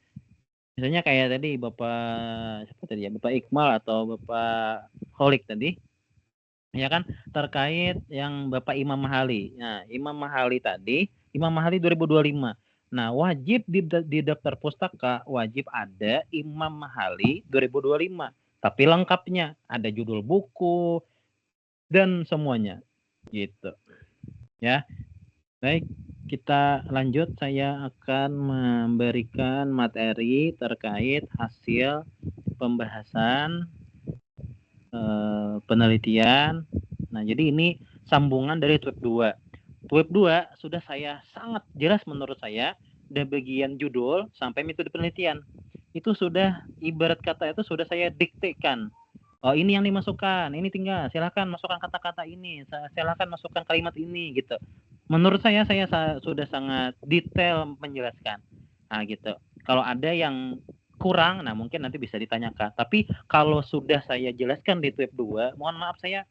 kayak tadi Bapak siapa tadi ya? Bapak Iqmal atau Bapak Holik tadi. Ya kan, terkait yang Bapak Imam Mahali. Nah, Imam Mahali tadi, Imam Mahali 2025. Nah, wajib di daftar pustaka wajib ada Imam Mahali 2025. Tapi lengkapnya, ada judul buku dan semuanya. Gitu. Ya. Baik, kita lanjut. Saya akan memberikan materi terkait hasil pembahasan penelitian. Nah, jadi ini sambungan dari Tweet 2. Tweet 2 sudah saya sangat jelas menurut saya dari bagian judul sampai metode penelitian. Itu sudah ibarat kata itu sudah saya diktekan. Oh, ini yang dimasukkan, ini tinggal silakan masukkan kata-kata ini, silakan masukkan kalimat ini gitu. Menurut saya sudah sangat detail menjelaskan. Nah, gitu. Kalau ada yang kurang, nah mungkin nanti bisa ditanyakan. Tapi kalau sudah saya jelaskan di Tweet 2, mohon maaf saya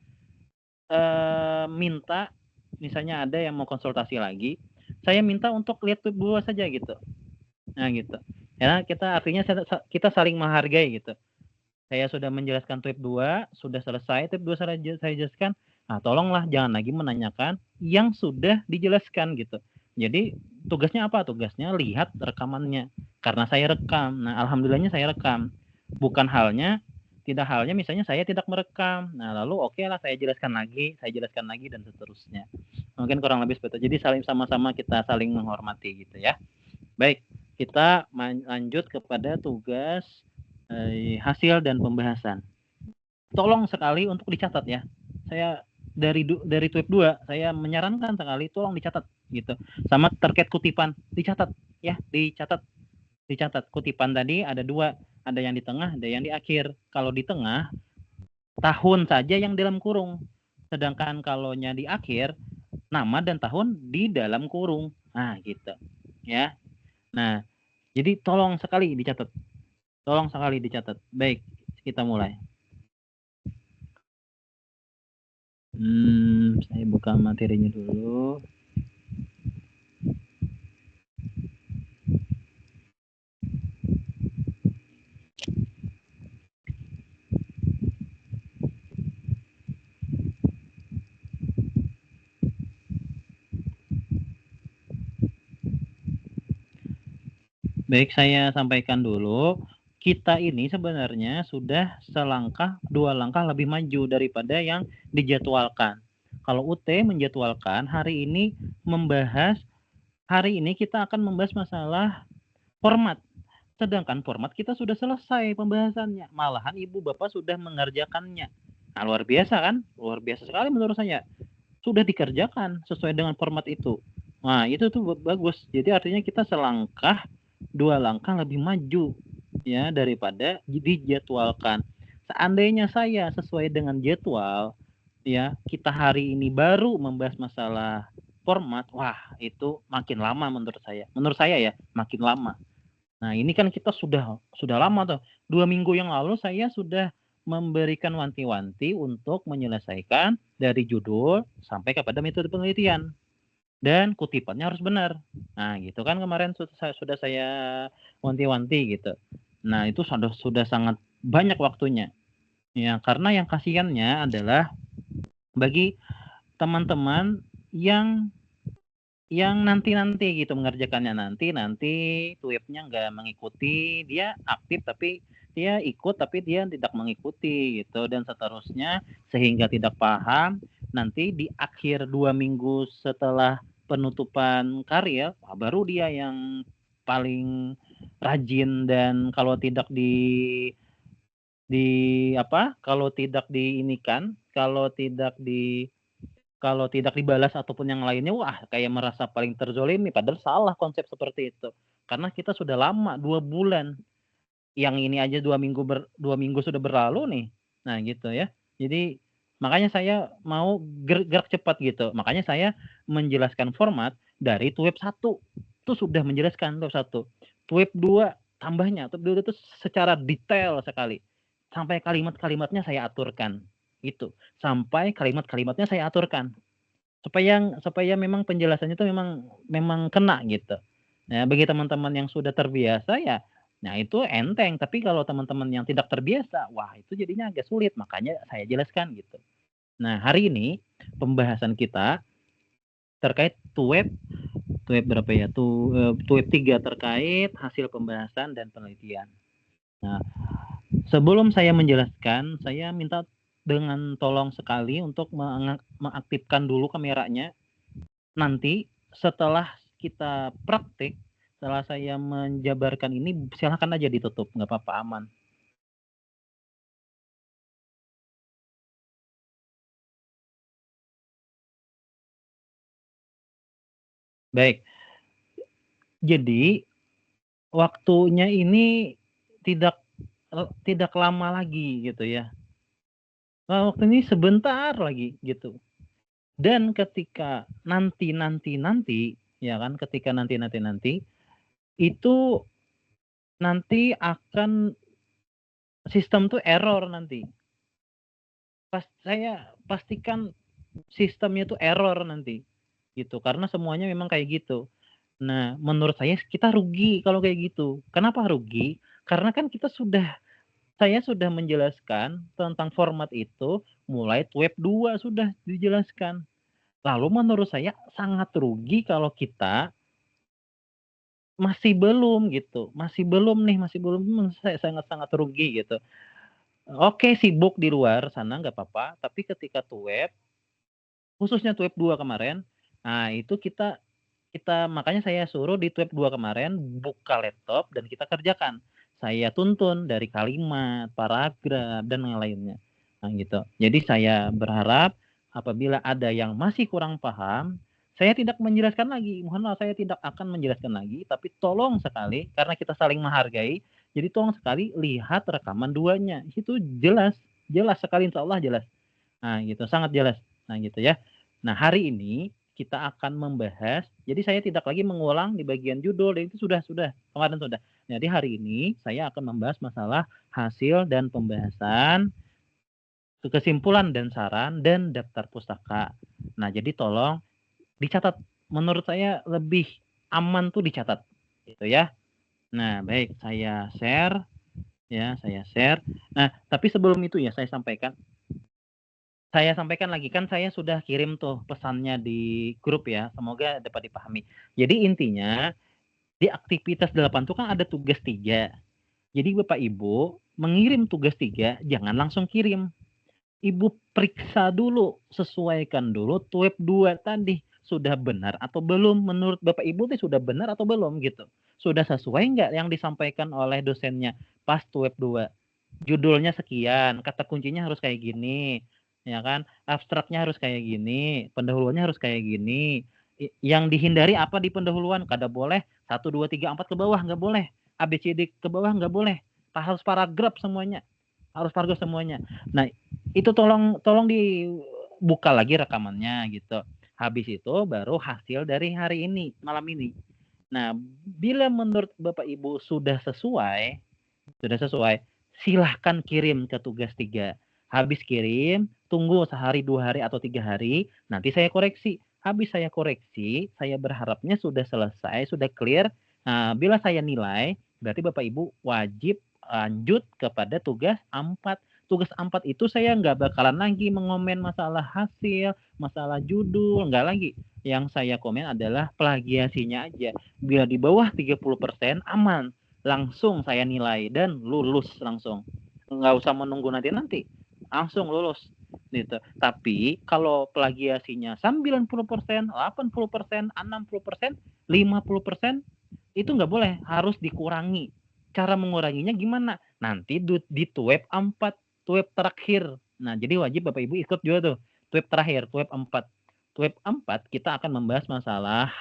minta, misalnya ada yang mau konsultasi lagi, saya minta untuk lihat Tweet 2 saja gitu. Nah gitu. Ya, kita saling menghargai gitu. Saya sudah menjelaskan Tweet 2, sudah selesai Tweet 2 saya jelaskan. Nah, tolonglah jangan lagi menanyakan yang sudah dijelaskan gitu. Jadi tugasnya apa? Tugasnya lihat rekamannya. Karena saya rekam. Nah, alhamdulillahnya saya rekam. Tidak halnya misalnya saya tidak merekam. Nah, lalu oke lah saya jelaskan lagi dan seterusnya. Mungkin kurang lebih seperti itu. Jadi saling sama-sama kita saling menghormati gitu ya. Baik, kita lanjut kepada tugas hasil dan pembahasan. Tolong sekali untuk dicatat ya. Saya dari Tweb 2 saya menyarankan sekali tolong dicatat gitu. Sama terkait kutipan dicatat ya, dicatat kutipan tadi ada 2, ada yang di tengah, ada yang di akhir. Kalau di tengah tahun saja yang dalam kurung. Sedangkan kalaunya di akhir nama dan tahun di dalam kurung. Nah, gitu. Ya. Nah, jadi tolong sekali dicatat. Baik, kita mulai. Saya buka materinya dulu. Baik, saya sampaikan dulu. Kita ini sebenarnya sudah 2 langkah lebih maju daripada yang dijadwalkan. Kalau UT menjadwalkan hari ini kita akan membahas masalah format. Sedangkan format kita sudah selesai pembahasannya. Malahan Ibu Bapak sudah mengerjakannya. Nah, luar biasa kan? Luar biasa sekali menurut saya. Sudah dikerjakan sesuai dengan format itu. Nah, itu tuh bagus. Jadi artinya kita 2 langkah lebih maju ya daripada dijadwalkan. Seandainya saya sesuai dengan jadwal ya, kita hari ini baru membahas masalah format, wah itu makin lama menurut saya. Menurut saya ya, makin lama. Nah, ini kan kita sudah lama tuh. 2 minggu yang lalu saya sudah memberikan wanti-wanti untuk menyelesaikan dari judul sampai kepada metode penelitian. Dan kutipannya harus benar. Nah, gitu kan kemarin sudah saya wanti-wanti gitu. Nah, itu sudah sangat banyak waktunya. Ya, karena yang kasihannya adalah bagi teman-teman yang nanti gitu mengerjakannya nanti Tweb-nya nggak mengikuti, dia aktif tapi dia ikut tapi dia tidak mengikuti gitu, dan seterusnya sehingga tidak paham. Nanti di akhir 2 minggu setelah penutupan karya, baru dia yang paling rajin, dan kalau tidak kalau tidak dibalas ataupun yang lainnya, wah kayak merasa paling terzolimi, padahal salah konsep seperti itu. Karena kita sudah lama 2 bulan. Yang ini aja 2 minggu sudah berlalu nih. Nah, gitu ya. Jadi makanya saya mau gerak cepat gitu. Makanya saya menjelaskan format dari Tweb 1. Itu sudah menjelaskan Tweb 1. Tweb 2 tambahnya. Tweb 2 itu secara detail sekali. Sampai kalimat-kalimatnya saya aturkan. Itu. Sampai kalimat-kalimatnya saya aturkan. Supaya memang penjelasannya itu memang kena gitu. Nah, bagi teman-teman yang sudah terbiasa ya, nah itu enteng, tapi kalau teman-teman yang tidak terbiasa, wah itu jadinya agak sulit, makanya saya jelaskan gitu. Nah, hari ini pembahasan kita terkait Tweb berapa ya? Tweb 3 terkait hasil pembahasan dan penelitian. Nah, sebelum saya menjelaskan, saya minta dengan tolong sekali untuk mengaktifkan dulu kameranya. Nanti setelah kita praktik, setelah saya menjabarkan ini, silahkan aja ditutup, nggak apa-apa, aman. Baik. Jadi waktunya ini tidak lama lagi gitu ya. Nah, waktu ini sebentar lagi gitu. Dan ketika nanti ya kan, ketika nanti itu nanti akan sistem tuh error nanti. Saya pastikan sistemnya tuh error nanti gitu, karena semuanya memang kayak gitu. Nah, menurut saya kita rugi kalau kayak gitu. Kenapa rugi? Karena kan saya sudah menjelaskan tentang format itu mulai Tweb 2 sudah dijelaskan. Lalu menurut saya sangat rugi kalau kita masih belum gitu. Masih belum, saya sangat rugi gitu. Oke, sibuk di luar sana nggak apa-apa, tapi ketika Tweb, khususnya Tweb 2 kemarin, nah itu kita makanya saya suruh di Tweb 2 kemarin buka laptop dan kita kerjakan. Saya tuntun dari kalimat, paragraf, dan yang lainnya. Nah, gitu. Jadi saya berharap apabila ada yang masih kurang paham, saya tidak menjelaskan lagi. Mohon maaf, saya tidak akan menjelaskan lagi, tapi tolong sekali, karena kita saling menghargai, jadi tolong sekali lihat rekaman 2-nya. Itu jelas sekali, insya Allah jelas. Nah gitu, sangat jelas. Nah gitu ya. Nah hari ini kita akan membahas, jadi saya tidak lagi mengulang di bagian judul, dan itu sudah kemarin sudah. Jadi hari ini saya akan membahas masalah hasil dan pembahasan, kesimpulan dan saran, dan daftar pustaka. Nah jadi tolong dicatat. Menurut saya lebih aman tuh dicatat, gitu ya. Nah baik, saya share ya, saya share. Nah tapi sebelum itu ya saya sampaikan lagi, kan saya sudah kirim tuh pesannya di grup ya, semoga dapat dipahami. Jadi intinya di aktivitas 8 itu kan ada tugas 3. Jadi Bapak Ibu mengirim tugas 3 jangan langsung kirim. Ibu periksa dulu, sesuaikan dulu TUEP 2 tadi sudah benar atau belum, menurut Bapak Ibu itu sudah benar atau belum gitu. Sudah sesuai nggak yang disampaikan oleh dosennya pas TUEP 2. Judulnya sekian, kata kuncinya harus kayak gini, ya kan? Abstraknya harus kayak gini, pendahuluannya harus kayak gini. Yang dihindari apa di pendahuluan? Kada boleh 1, 2, 3, 4 ke bawah, nggak boleh. ABCD ke bawah nggak boleh. Harus paragraf semuanya. Nah, itu tolong dibuka lagi rekamannya gitu. Habis itu baru hasil dari hari ini, malam ini. Nah, bila menurut Bapak Ibu sudah sesuai, silahkan kirim ke tugas 3. Habis kirim, tunggu sehari, 2 hari, atau 3 hari, nanti saya koreksi. Habis saya koreksi, saya berharapnya sudah selesai, sudah clear. Nah, bila saya nilai, berarti Bapak Ibu wajib lanjut kepada tugas 4. Tugas 4 itu saya nggak bakalan lagi mengomen masalah hasil, masalah judul, nggak lagi. Yang saya komen adalah plagiasinya aja. Bila di bawah 30% aman. Langsung saya nilai dan lulus langsung. Nggak usah menunggu nanti. Langsung lulus. Gitu. Tapi kalau plagiasinya 90%, 80%, 60%, 50%, itu nggak boleh. Harus dikurangi. Cara menguranginya gimana? Nanti di TUEP 4, TUEP terakhir. Nah, jadi wajib Bapak Ibu ikut juga tuh. TUEP terakhir, TUEP 4. TUEP 4 kita akan membahas masalah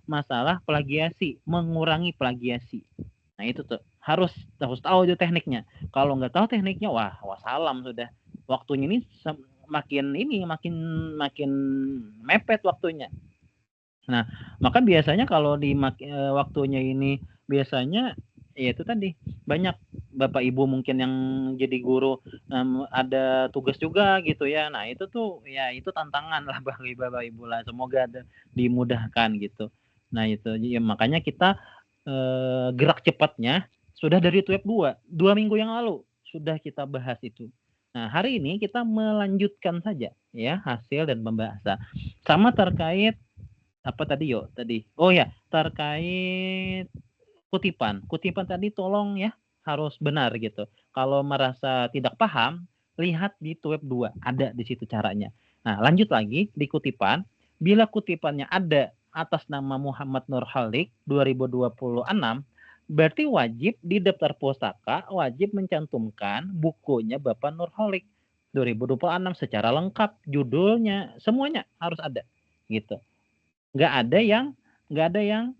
masalah plagiasi, mengurangi plagiasi. Nah, itu tuh harus tahu itu tekniknya. Kalau nggak tahu tekniknya, wah salam sudah. Waktunya ini makin mepet waktunya. Nah, maka biasanya kalau di waktunya ini biasanya ya itu tadi, banyak Bapak Ibu mungkin yang jadi guru ada tugas juga gitu ya. Nah, itu tuh ya itu tantangan lah bagi Bapak Ibu lah. Semoga dimudahkan gitu. Nah, itu ya, makanya kita gerak cepatnya sudah dari TUEP 2 minggu yang lalu sudah kita bahas itu. Nah, hari ini kita melanjutkan saja ya hasil dan pembahasan. Sama terkait apa tadi terkait kutipan tadi tolong ya harus benar gitu. Kalau merasa tidak paham, lihat di TUEP 2 ada di situ caranya. Nah, lanjut lagi di kutipan, bila kutipannya ada atas nama Muhammad Nurhalik 2026, berarti wajib di daftar pustaka wajib mencantumkan bukunya Bapak Nurhalik 2026 secara lengkap, judulnya semuanya harus ada gitu. Nggak ada yang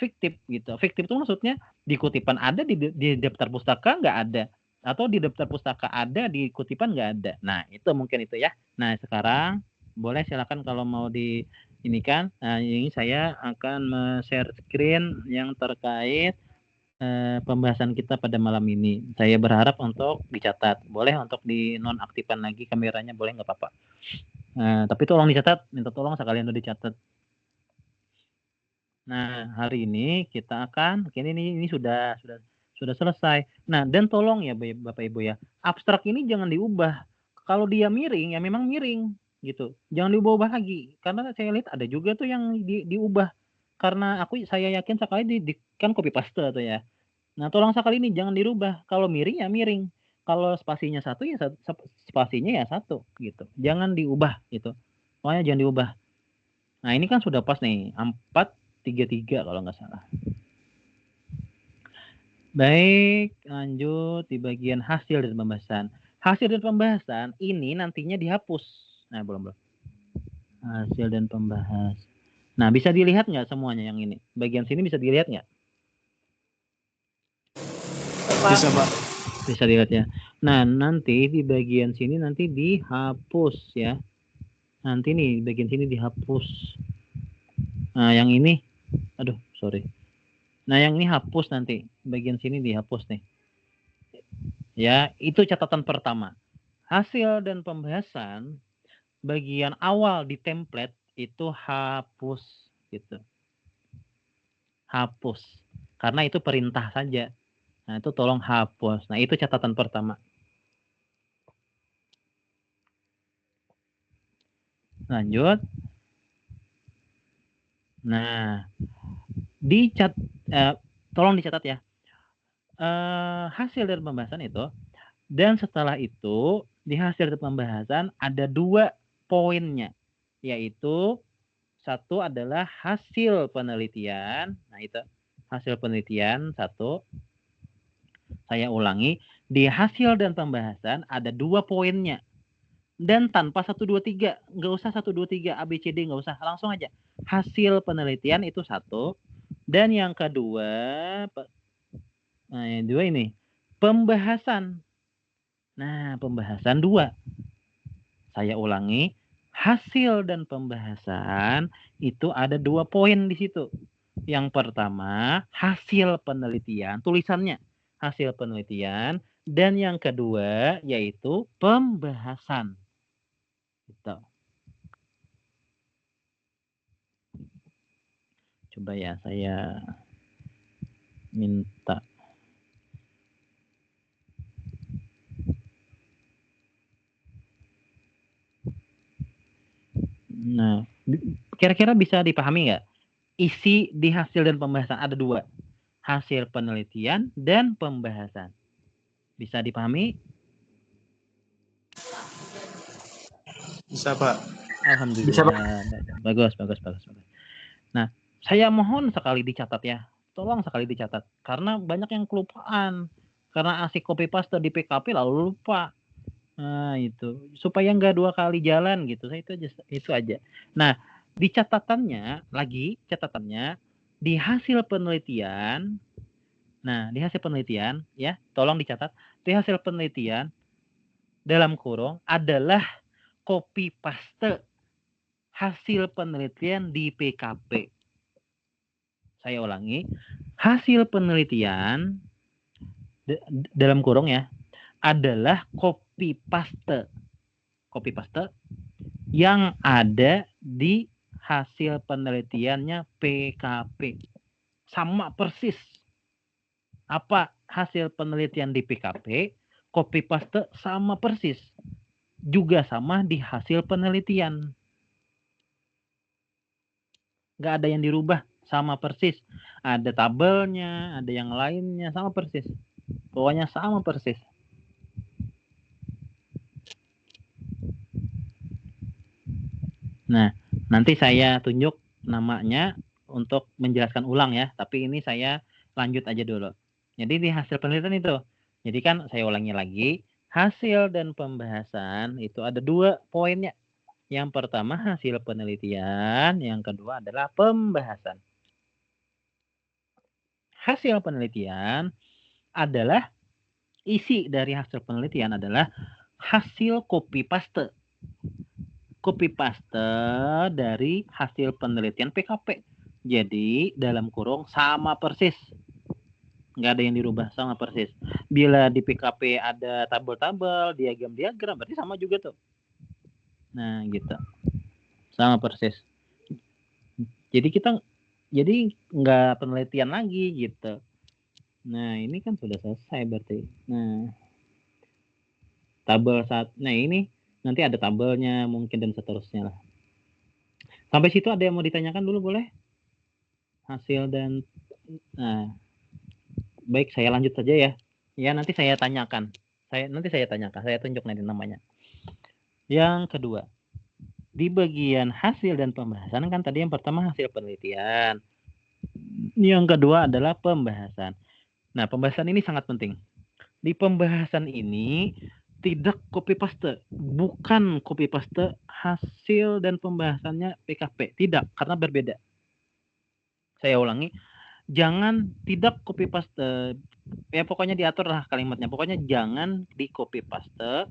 fiktif gitu. Fiktif itu maksudnya di kutipan ada, di daftar pustaka nggak ada, atau di daftar pustaka ada, di kutipan nggak ada. Nah, itu mungkin itu ya. Nah, sekarang boleh silakan kalau mau di ini kan. Nah, ini saya akan share screen yang terkait pembahasan kita pada malam ini. Saya berharap untuk dicatat. Boleh untuk dinonaktifkan lagi kameranya, boleh nggak apa-apa. Tapi tolong dicatat, minta tolong sekalian udah dicatat. Nah, hari ini kita akan ini sudah selesai. Nah, dan tolong ya Bapak Ibu ya, abstrak ini jangan diubah. Kalau dia miring ya memang miring gitu. Jangan diubah lagi karena saya lihat ada juga tuh yang diubah. Karena saya yakin sekali kan copy paste tuh ya. Nah, tolong sekali ini jangan dirubah. Kalau miring ya miring. Kalau spasinya satu ya spasinya ya satu gitu. Jangan diubah gitu. Pokoknya jangan diubah. Nah, ini kan sudah pas nih 433 kalau nggak salah. Baik, lanjut di bagian hasil dan pembahasan. Hasil dan pembahasan ini nantinya dihapus. Nah, belum. Hasil dan pembahasan. Nah, bisa dilihat nggak semuanya yang ini? Bagian sini bisa dilihat nggak? Bisa, Pak. Bisa dilihat ya. Nah, nanti di bagian sini nanti dihapus ya. Nanti nih, bagian sini dihapus. Nah, yang ini, aduh, sorry. Nah, yang ini hapus nanti. Bagian sini dihapus nih. Ya, itu catatan pertama. Hasil dan pembahasan bagian awal di template itu hapus gitu. Hapus. Karena itu perintah saja. Nah, itu tolong hapus. Nah, itu catatan pertama. Lanjut. Nah, tolong dicatat ya. Hasil dari pembahasan itu, dan setelah itu di hasil dari pembahasan ada 2 poinnya, yaitu satu adalah hasil penelitian. Nah, itu hasil penelitian 1. Saya ulangi, di hasil dan pembahasan ada 2 poinnya. Dan tanpa 1, 2, 3. Nggak usah 1, 2, 3, A, B, C, D. Nggak usah. Langsung aja. Hasil penelitian itu 1. Dan yang kedua, nah yang 2 ini, pembahasan. Nah, pembahasan 2. Saya ulangi, hasil dan pembahasan itu ada 2 poin di situ. Yang pertama, hasil penelitian, tulisannya hasil penelitian. Dan yang kedua, yaitu pembahasan. Gitu. Coba ya, saya minta. Nah, kira-kira bisa dipahami nggak? Isi di hasil dan pembahasan ada 2. Hasil penelitian dan pembahasan. Bisa dipahami? Bisa, Pak. Alhamdulillah. Bisa, Pak. Bagus. Nah, saya mohon sekali dicatat ya. Tolong sekali dicatat. Karena banyak yang kelupaan. Karena asik copy paste di PKP lalu lupa. Nah, itu. Supaya nggak 2 kali jalan gitu. Saya itu aja. Nah, di catatannya, di hasil penelitian. Nah, di hasil penelitian, ya, tolong dicatat. Di hasil penelitian, dalam kurung, adalah copy paste hasil penelitian di PKP. Saya ulangi, hasil penelitian, dalam kurung ya, adalah copy paste yang ada di hasil penelitiannya PKP. Sama persis. Apa hasil penelitian di PKP, copy paste sama persis. Juga sama di hasil penelitian. Nggak ada yang dirubah, sama persis. Ada tabelnya, ada yang lainnya, sama persis. Pokoknya sama persis. Nah, nanti saya tunjuk namanya untuk menjelaskan ulang ya. Tapi ini saya lanjut aja dulu. Jadi di hasil penelitian itu. Jadi kan saya ulangi lagi. Hasil dan pembahasan itu ada 2 poinnya. Yang pertama hasil penelitian. Yang kedua adalah pembahasan. Hasil penelitian adalah, isi dari hasil penelitian adalah hasil copy paste. Copy paste dari hasil penelitian PKP. Jadi dalam kurung sama persis. Nggak ada yang dirubah, sama persis. Bila di PKP ada tabel-tabel, diagram-diagram, berarti sama juga tuh. Nah, gitu. Sama persis. Jadi nggak penelitian lagi gitu. Nah, ini kan sudah selesai berarti. Nah, tabel nah ini nanti ada tabelnya mungkin dan seterusnya lah. Sampai situ ada yang mau ditanyakan dulu boleh? Hasil dan baik, saya lanjut saja ya. Ya, nanti saya tanyakan. Saya tunjuk nanti namanya. Yang kedua, di bagian hasil dan pembahasan kan tadi yang pertama hasil penelitian. Yang kedua adalah pembahasan. Nah, pembahasan ini sangat penting. Di pembahasan ini tidak copy paste, bukan copy paste hasil dan pembahasannya PKP, tidak, karena berbeda. Saya ulangi, jangan tidak copy paste, ya pokoknya diatur lah kalimatnya, pokoknya jangan di copy paste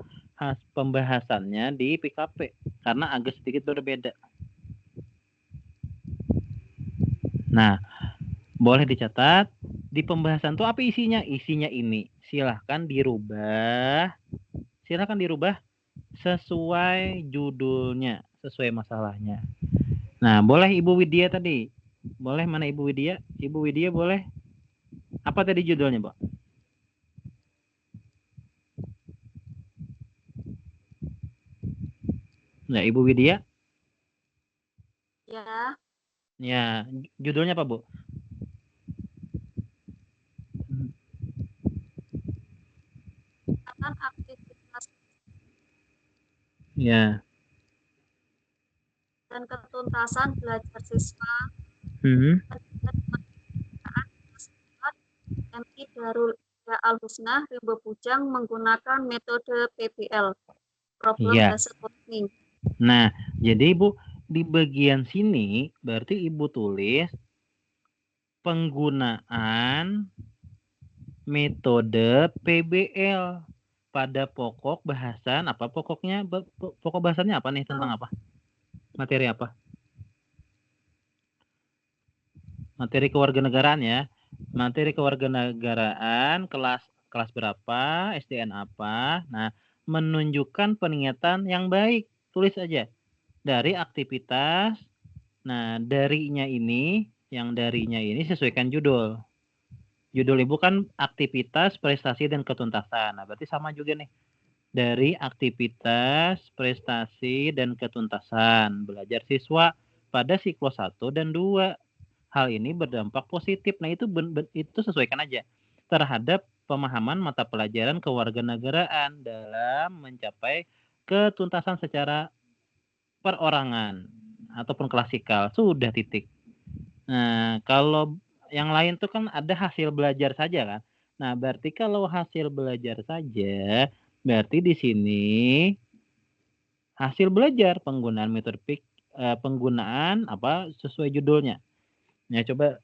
pembahasannya di PKP, karena agak sedikit berbeda. Nah, boleh dicatat, di pembahasan tuh apa isinya? Isinya ini, silahkan dirubah sesuai judulnya, sesuai masalahnya. Nah, boleh Ibu Widya tadi? Boleh, mana Ibu Widya? Ibu Widya boleh? Apa tadi judulnya, Bu? Nah, Ibu Widya? Ya. Ya, judulnya apa, Bu? Aktivitas Ya. dan ketuntasan belajar siswa. MI Darul Al-Husna Rimba Bujang menggunakan metode PBL, Problem Based Learning. Nah, jadi Ibu di bagian sini berarti Ibu tulis penggunaan metode PBL pada pokok bahasan apa? Pokoknya pokok bahasannya apa nih, tentang apa? Materi apa? Materi kewarganegaraan ya. Materi kewarganegaraan kelas berapa, SDN apa. Nah, menunjukkan peningkatan yang baik. Tulis aja. Dari aktivitas. Nah, darinya ini sesuaikan judul. Judul Ibu kan aktivitas, prestasi, dan ketuntasan. Nah, berarti sama juga nih. Dari aktivitas, prestasi, dan ketuntasan. Belajar siswa pada siklus 1 dan 2. Hal ini berdampak positif. Nah, itu sesuaikan aja terhadap pemahaman mata pelajaran kewarganegaraan dalam mencapai ketuntasan secara perorangan ataupun klasikal. Sudah, titik. Nah, kalau yang lain tuh kan ada hasil belajar saja kan. Nah, berarti kalau hasil belajar saja, berarti di sini hasil belajar penggunaan metode penggunaan apa sesuai judulnya. Ya, coba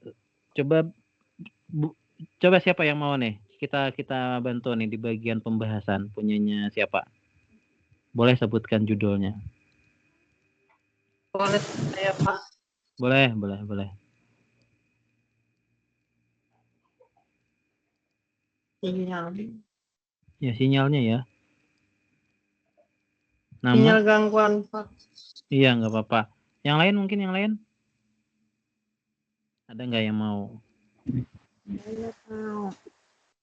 siapa yang mau nih? Kita bantu nih di bagian pembahasan, punyanya siapa? Boleh sebutkan judulnya. Boleh saya, Pak. Boleh. Sinyal. Ya, sinyalnya ya. Nama? Sinyal gangguan, Pak. Iya, nggak apa-apa. Yang lain mungkin yang lain? Ada nggak yang mau?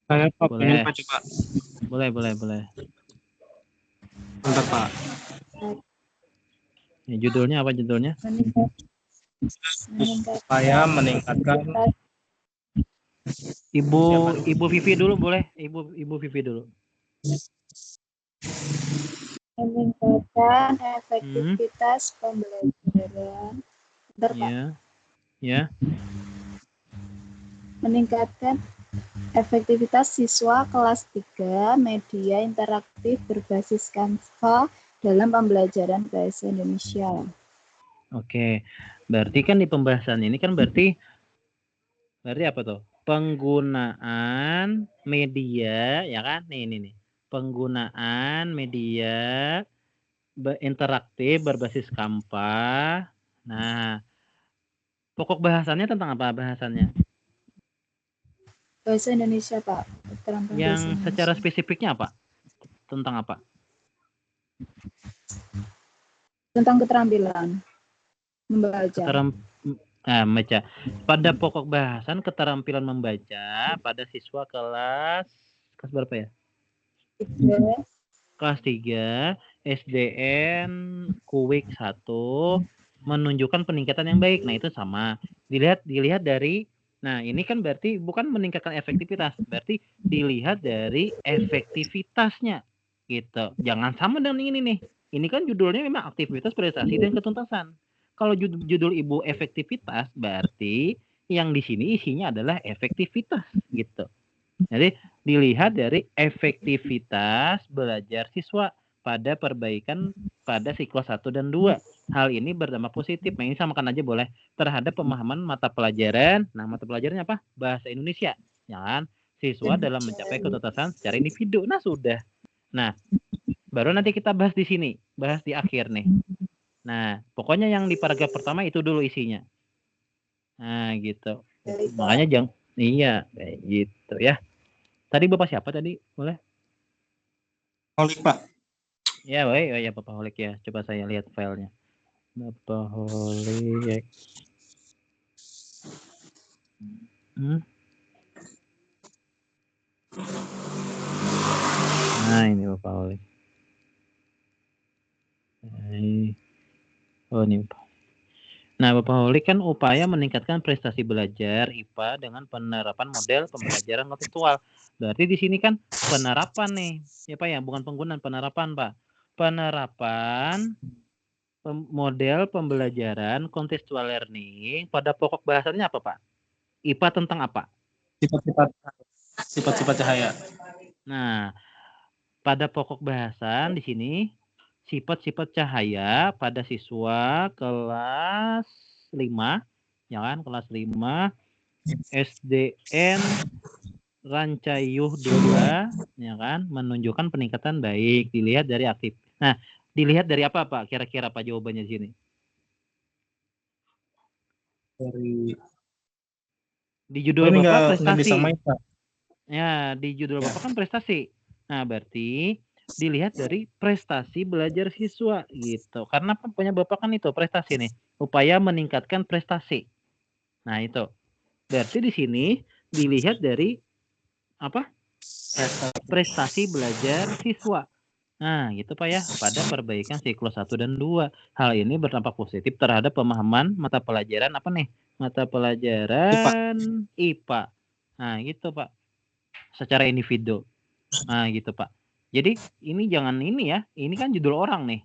Saya Pak, boleh. Coba. Boleh. Mantap, Pak. Ya, judulnya apa judulnya? Supaya meningkatkan. Ibu Vivi dulu boleh? Ibu Vivi dulu. Meningkatkan efektivitas pembelajaran. Bentar, Pak. Ya. Meningkatkan efektivitas siswa kelas 3 media interaktif berbasis Canva dalam pembelajaran bahasa Indonesia. Oke. Berarti kan di pembahasan ini kan berarti apa tuh? Penggunaan media, ya kan? Nih. Penggunaan media interaktif berbasis Canva. Nah, pokok bahasannya tentang apa bahasannya? Bahasa Indonesia, Pak. Yang secara spesifiknya apa? Tentang apa? Tentang keterampilan membaca. Membaca. Pada pokok bahasan keterampilan membaca pada siswa kelas berapa ya? 3. Kelas 3 SDN Kuwik 1 menunjukkan peningkatan yang baik. Nah, itu sama. Dilihat dari, nah ini kan berarti bukan meningkatkan efektivitas, berarti dilihat dari efektivitasnya gitu. Jangan sama dengan ini nih. Ini kan judulnya memang aktivitas, prestasi, dan ketuntasan. Kalau judul Ibu efektivitas, berarti yang di sini isinya adalah efektivitas gitu. Jadi dilihat dari efektivitas belajar siswa pada perbaikan pada siklus 1 dan 2. Hal ini berdampak positif. Nah, ini samakan aja boleh terhadap pemahaman mata pelajaran. Nah, mata pelajarannya apa? Bahasa Indonesia. Ya kan? Siswa dalam mencapai ketuntasan secara individu. Nah, sudah. Nah, baru nanti kita bahas di sini, bahas di akhir nih. Nah, pokoknya yang di paragraf pertama itu dulu isinya. Nah, gitu. Makanya jangan iya, kayak gitu ya. Tadi Bapak siapa tadi? Boleh? Holik, Pak. Ya, baik. Oh, ya, Bapak Holik ya. Coba saya lihat filenya. Bapak Holik. Nah, ini Bapak Holik. Oh, ini Bapak. Nah, Bapak Holik kan upaya meningkatkan prestasi belajar IPA dengan penerapan model pembelajaran kontekstual. Berarti di sini kan penerapan nih, ya Pak ya, bukan penggunaan, penerapan Pak. Penerapan model pembelajaran contextual learning pada pokok bahasannya apa Pak? IPA tentang apa? Sifat-sifat cahaya. Nah, pada pokok bahasan di sini sifat-sifat cahaya pada siswa kelas 5, ya kan, kelas 5 SDN Rancayuh 2, ya kan, menunjukkan peningkatan baik dilihat dari aktif. Nah, dilihat dari apa Pak? Kira-kira apa jawabannya di sini? Di judul Bapak prestasi. Ya, di judul Bapak kan prestasi. Nah, berarti dilihat dari prestasi belajar siswa gitu. Karena punya Bapak kan itu prestasi nih, upaya meningkatkan prestasi. Nah, itu. Berarti di sini dilihat dari apa? Prestasi belajar siswa. Nah, gitu Pak ya, pada perbaikan siklus 1 dan 2. Hal ini berdampak positif terhadap pemahaman mata pelajaran apa nih? Mata pelajaran IPA. Nah, gitu Pak. Secara individu. Nah, gitu Pak. Jadi ini jangan ini ya, ini kan judul orang nih.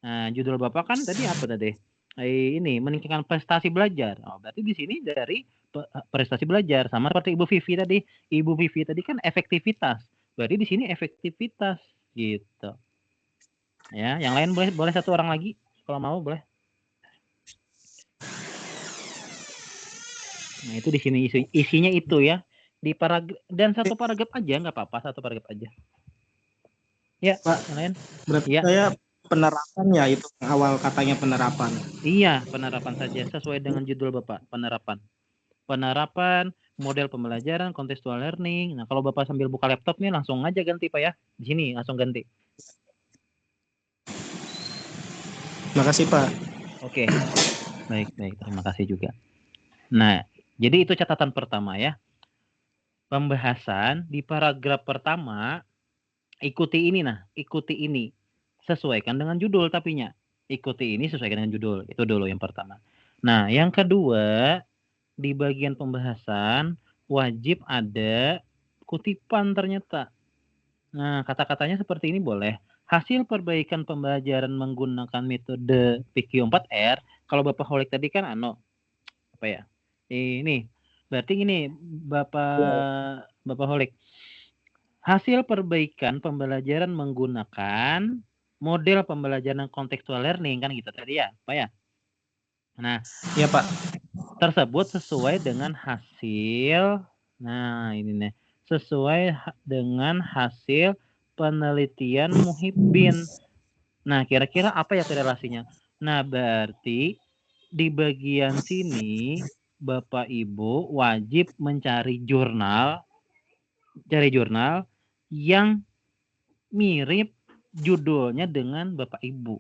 Nah, judul Bapak kan tadi apa tadi? Ini meningkatkan prestasi belajar. Oh, berarti di sini dari prestasi belajar sama seperti Ibu Vivi tadi. Ibu Vivi tadi kan efektivitas. Berarti di sini efektivitas gitu. Ya, yang lain boleh satu orang lagi kalau mau boleh. Nah, itu di sini isinya itu ya. Di paragraf dan satu paragraf aja nggak apa-apa, satu paragraf aja. Ya, Pak, yang lain. Berarti ya. saya penerapannya itu awal katanya penerapan. Iya, penerapan saja sesuai dengan judul Bapak, penerapan. Penerapan model pembelajaran contextual learning. Nah, kalau Bapak sambil buka laptop nih langsung aja ganti Pak ya. Di sini langsung ganti. Makasih Pak. Oke. Baik, terima kasih juga. Nah, jadi itu catatan pertama ya. Pembahasan di paragraf pertama ikuti ini. Sesuaikan dengan judul tapinya. Ikuti ini sesuaikan dengan judul. Itu dulu yang pertama. Nah, yang kedua, di bagian pembahasan wajib ada kutipan ternyata. Nah, kata-katanya seperti ini boleh. Hasil perbaikan pembelajaran menggunakan metode PQ4R. Kalau Bapak Holik tadi kan apa ya? Ini. Berarti ini Bapak Holik. Hasil perbaikan pembelajaran menggunakan model pembelajaran contextual learning kan gitu tadi ya, Pak ya. Nah, ya Pak. Tersebut sesuai dengan hasil. Nah, ini nih. Sesuai dengan hasil penelitian Muhyiddin. Nah, kira-kira apa ya korelasinya? Nah, berarti di bagian sini Bapak Ibu wajib mencari jurnal yang mirip judulnya dengan Bapak Ibu.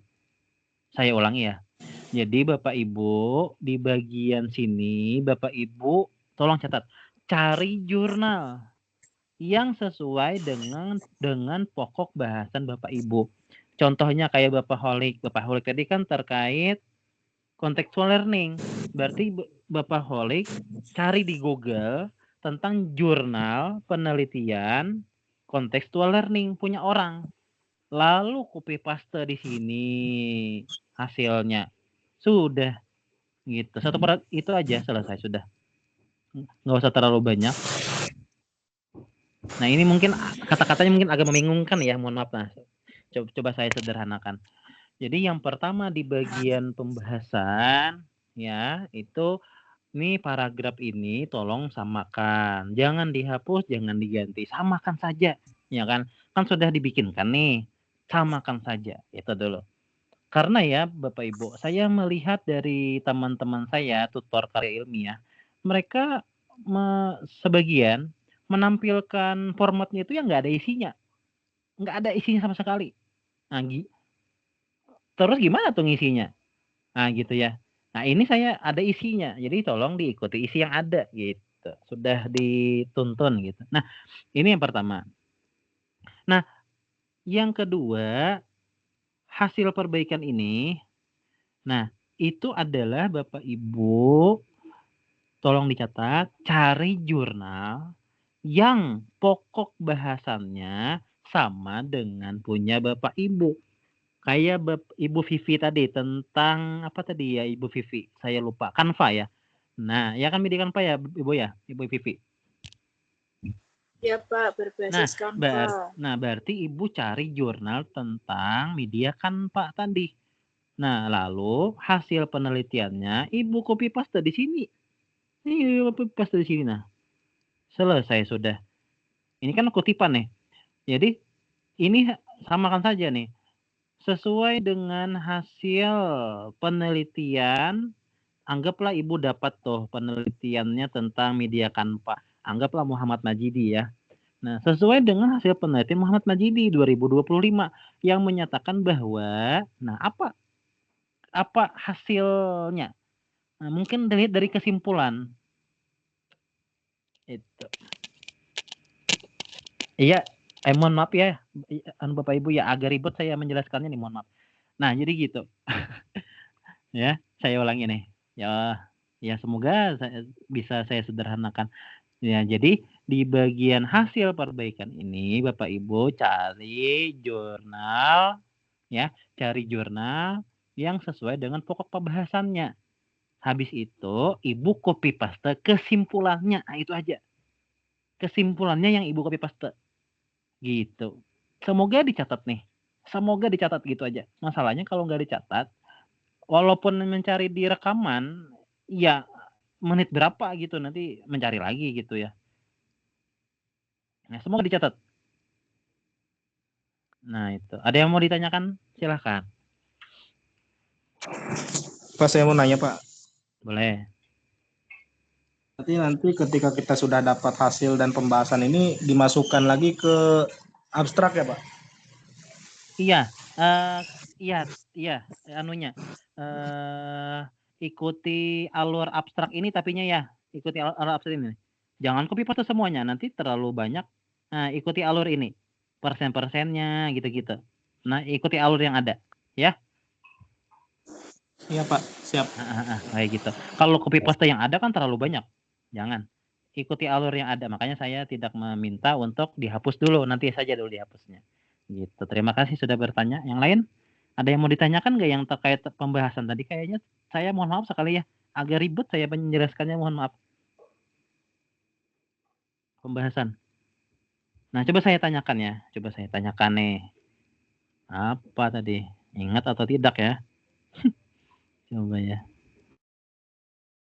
Saya ulangi ya. Jadi Bapak Ibu di bagian sini Bapak Ibu tolong catat, cari jurnal yang sesuai dengan pokok bahasan Bapak Ibu. Contohnya kayak Bapak Holik tadi kan terkait contextual learning. Berarti Bapak Holik cari di Google tentang jurnal penelitian contextual learning punya orang. Lalu copy paste di sini hasilnya. Sudah gitu. Itu aja selesai sudah. Nggak usah terlalu banyak. Nah, ini mungkin kata-katanya mungkin agak membingungkan ya, mohon maaf. Nah, coba saya sederhanakan. Jadi yang pertama di bagian pembahasan ya, itu ini paragraf ini tolong samakan. Jangan dihapus, jangan diganti. Samakan saja, ya kan? Kan sudah dibikinkan nih. Samakan saja. Itu dulu. Karena ya Bapak Ibu, saya melihat dari teman-teman saya tutor karya ilmiah, mereka sebagian menampilkan formatnya itu yang nggak ada isinya. Nggak ada isinya sama sekali. Nah, terus gimana tuh ngisinya? Nah, gitu ya. Nah, ini saya ada isinya. Jadi tolong diikuti isi yang ada gitu. Sudah dituntun gitu. Nah, ini yang pertama. Nah, yang kedua, hasil perbaikan ini. Nah, itu adalah Bapak Ibu tolong dicatat, cari jurnal yang pokok bahasannya sama dengan punya Bapak Ibu. Kayak Ibu Vivi tadi tentang apa tadi ya Ibu Vivi? Saya lupa. Canva ya. Nah, ya kan media Canva ya Ibu ya, Ibu Vivi. Ya Pak, berbasis Canva. Berarti Ibu cari jurnal tentang media Canva tadi. Nah, lalu hasil penelitiannya Ibu copy paste di sini. Ini copy paste di sini. Nah, selesai sudah. Ini kan kutipan nih. Jadi ini samakan saja nih. Sesuai dengan hasil penelitian, anggaplah Ibu dapat tuh penelitiannya tentang media Canva. Anggaplah Muhammad Majidi ya. Nah, sesuai dengan hasil penelitian Muhammad Majidi 2025 yang menyatakan bahwa, nah apa hasilnya? Nah, mungkin dilihat dari kesimpulan. Itu. Iya, mohon maaf ya, Bapak Ibu ya agak ribet saya menjelaskannya nih, mohon maaf. Nah, jadi gitu. Ya, saya ulangi nih. Ya semoga bisa saya sederhanakan. Ya, jadi di bagian hasil perbaikan ini Bapak Ibu cari jurnal ya, cari jurnal yang sesuai dengan pokok pembahasannya. Habis itu Ibu copy paste kesimpulannya. Nah, itu aja. Kesimpulannya yang Ibu copy paste. Gitu. Semoga dicatat nih. Semoga dicatat gitu aja. Masalahnya kalau nggak dicatat, walaupun mencari di rekaman, ya menit berapa gitu nanti mencari lagi gitu ya. Nah, semoga dicatat. Nah, itu. Ada yang mau ditanyakan? Silahkan. Pak, saya mau nanya, Pak. Boleh. Nanti ketika kita sudah dapat hasil dan pembahasan ini dimasukkan lagi ke abstrak ya, Pak? Iya, anunya. Ikuti alur abstrak ini tapinya ya. Ikuti alur abstrak ini. Jangan copy paste semuanya, nanti terlalu banyak. Nah, ikuti alur ini. Persen-persennya gitu-gitu. Nah, ikuti alur yang ada, ya. Iya, Pak. Siap. Kayak gitu. Kalau copy paste yang ada kan terlalu banyak. Jangan. Ikuti alur yang ada. Makanya saya tidak meminta untuk dihapus dulu. Nanti saja dulu dihapusnya. Gitu. Terima kasih sudah bertanya. Yang lain? Ada yang mau ditanyakan nggak yang terkait pembahasan tadi? Kayaknya saya mohon maaf sekali ya. Agak ribet saya menjelaskannya, mohon maaf. Pembahasan. Nah, coba saya tanyakan ya. Coba saya tanyakan nih. Apa tadi? Ingat atau tidak ya? Coba ya.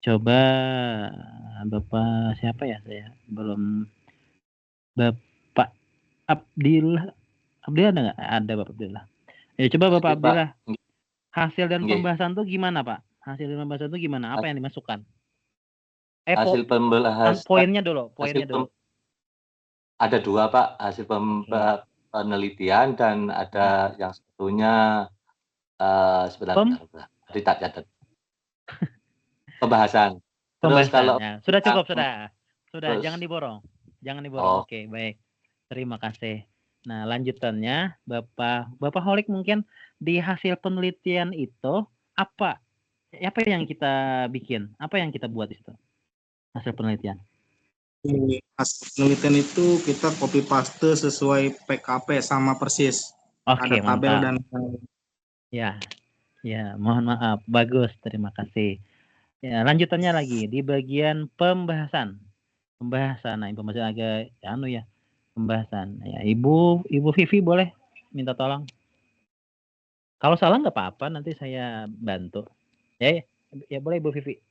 Coba Bapak siapa ya saya? Belum. Bapak Abdillah. Abdillah ada nggak? Ada Bapak Abdillah. Ya coba Bapak Abdillah. Hasil dan pembahasan tuh gimana Pak? Hasil dan pembahasan tuh gimana? Apa yang dimasukkan? Hasil pembahasan. Poinnya dulu. Poinnya dulu. Ada dua Pak. Hasil penelitian dan ada yang satunya sebentar. Tadi tak catat. Pembahasan. Terus kalau ya. Sudah cukup sudah. Sudah, jangan diborong. Jangan diborong. Oke, baik. Terima kasih. Nah, lanjutannya Bapak Holik mungkin di hasil penelitian itu apa yang kita bikin? Apa yang kita buat itu? Hasil penelitian. Hasil penelitian itu kita copy paste sesuai PKP sama persis. Oke, ada tabel mantap. Dan ya, mohon maaf. Bagus, terima kasih. Ya, lanjutannya lagi di bagian pembahasan. Nah, pembahasan agak Pembahasan. Ya, Ibu Vivi boleh minta tolong. Kalau salah nggak apa-apa, nanti saya bantu. Ya boleh Ibu Vivi.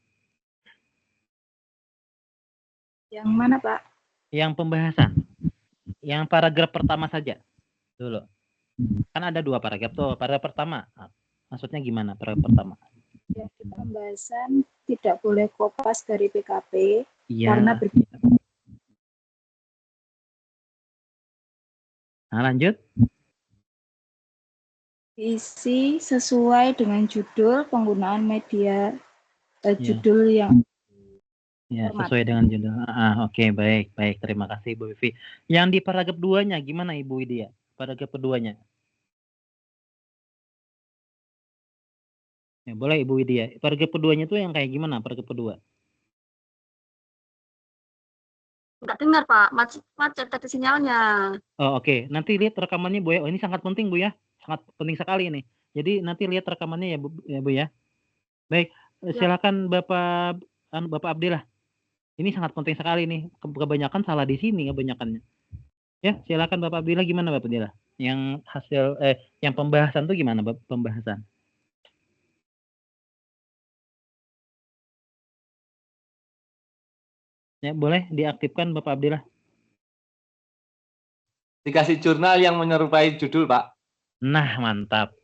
Yang mana, Pak? Yang pembahasan. Yang paragraf pertama saja dulu. Kan ada 2 paragraf tuh. Paragraf pertama. Maksudnya gimana paragraf pertama? Ya, pembahasan tidak boleh kopas dari PKP Iya. karena Nah, lanjut. isi sesuai dengan judul penggunaan media judul yang ya sesuai dengan judul. Oke, baik. Terima kasih Ibu Vivi. Yang di paragraf 2-nya gimana Ibu Widya? Paragraf keduanya. Ya, boleh Ibu Widya. Paragraf keduanya itu yang kayak gimana? Paragraf kedua. Nggak dengar Pak, macet tadi sinyalnya. Oh, oke. Nanti lihat rekamannya Bu ya. Oh, ini sangat penting Bu ya. Sangat penting sekali ini. Jadi nanti lihat rekamannya ya Bu ya. Baik, silakan Bapak Abdillah. Ini sangat penting sekali nih. Kebanyakan salah di sini kebanyakannya. Ya, silakan Bapak Abdillah, gimana Bapak Abdillah? Yang hasil yang pembahasan tuh gimana pembahasan? Ya, boleh diaktifkan Bapak Abdillah. Dikasih jurnal yang menyerupai judul, Pak. Nah, mantap.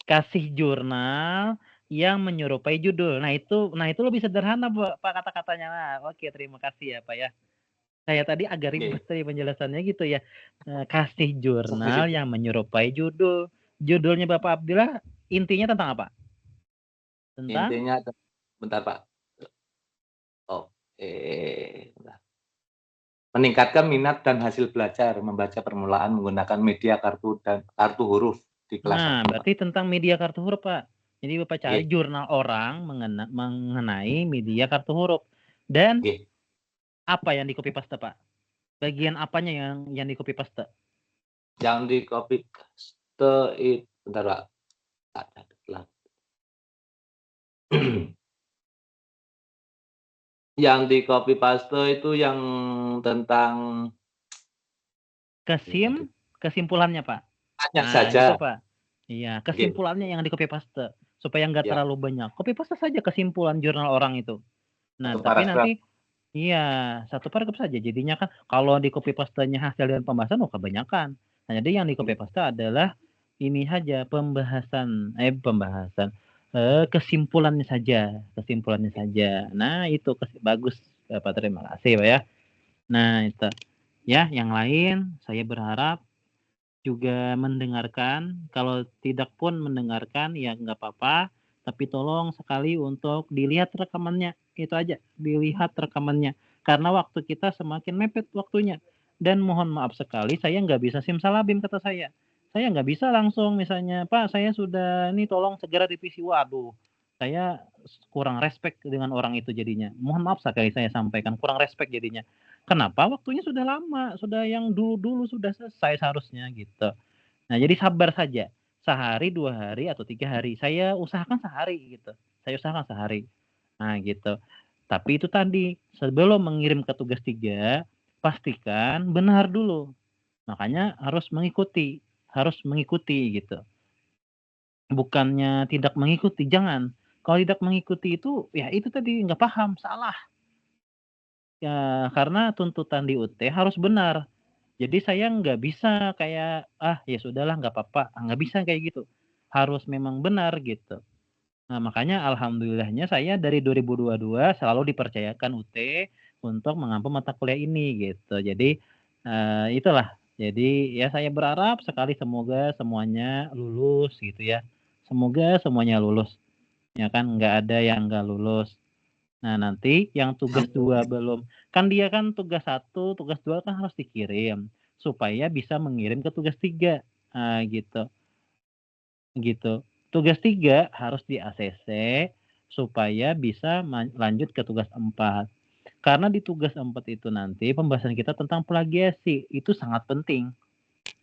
Kasih jurnal yang menyerupai judul. Nah, itu lebih sederhana, Pak kata-katanya. Nah, oke, terima kasih ya, Pak ya. Saya tadi agak ribet tadi penjelasannya gitu ya. Kasih jurnal yang menyerupai judul. Judulnya Bapak Abdillah intinya tentang apa? Tentang? Intinya, bentar Pak. Meningkatkan minat dan hasil belajar membaca permulaan menggunakan media kartu huruf di kelas. Nah, berarti tentang media kartu huruf, Pak. Jadi Bapak cari jurnal orang mengenai media kartu huruf. Dan apa yang di copy paste, Pak? Bagian apanya yang di copy paste? Yang di copy paste itu, bentar Pak. Yang di copy paste itu yang tentang kesimpulannya, Pak. Hanya saja. Itu, Pak. Iya, kesimpulannya yang di copy paste supaya nggak terlalu banyak. Copy paste saja kesimpulan jurnal orang itu. Nah, tapi nanti satu paragraf saja. Jadinya kan kalau di copy paste-nya hasil dan pembahasan kebanyakan. Nah, jadi yang di copy paste adalah ini saja pembahasan. Kesimpulannya saja. Nah, itu bagus Bapak, terima kasih Pak ya. Nah, itu. Ya, yang lain saya berharap juga mendengarkan. Kalau tidak pun mendengarkan ya nggak apa-apa. Tapi tolong sekali untuk dilihat rekamannya. Itu aja, dilihat rekamannya. Karena waktu kita semakin mepet waktunya. Dan mohon maaf sekali, saya nggak bisa simsalabim kata saya. Saya nggak bisa langsung misalnya, Pak, saya sudah ini tolong segera revisi. Waduh, saya kurang respect dengan orang itu jadinya. Mohon maaf sekali saya sampaikan, kurang respect jadinya. Kenapa? Waktunya sudah lama, sudah yang dulu-dulu sudah selesai seharusnya gitu. Nah, jadi sabar saja. Sehari, 2 hari, atau 3 hari. Saya usahakan sehari gitu. Nah, gitu. Tapi itu tadi, sebelum mengirim ke tugas 3, pastikan benar dulu. Makanya harus mengikuti gitu. Bukannya tidak mengikuti, jangan. Kalau tidak mengikuti itu, ya itu tadi nggak paham, salah. Ya, karena tuntutan di UT harus benar. Jadi saya nggak bisa kayak, ya sudahlah nggak apa-apa. Nggak bisa kayak gitu. Harus memang benar gitu. Nah, makanya alhamdulillahnya saya dari 2022 selalu dipercayakan UT untuk mengampu mata kuliah ini gitu. Jadi itulah. Jadi ya saya berharap sekali semoga semuanya lulus gitu ya. Semoga semuanya lulus. Ya kan nggak ada yang nggak lulus. Nah, nanti yang tugas 2 belum. Kan dia kan tugas 1, tugas 2 kan harus dikirim supaya bisa mengirim ke tugas 3. Nah, gitu. Tugas 3 harus di ACC supaya bisa lanjut ke tugas 4. Karena di tugas 4 itu nanti pembahasan kita tentang plagiasi. Itu sangat penting.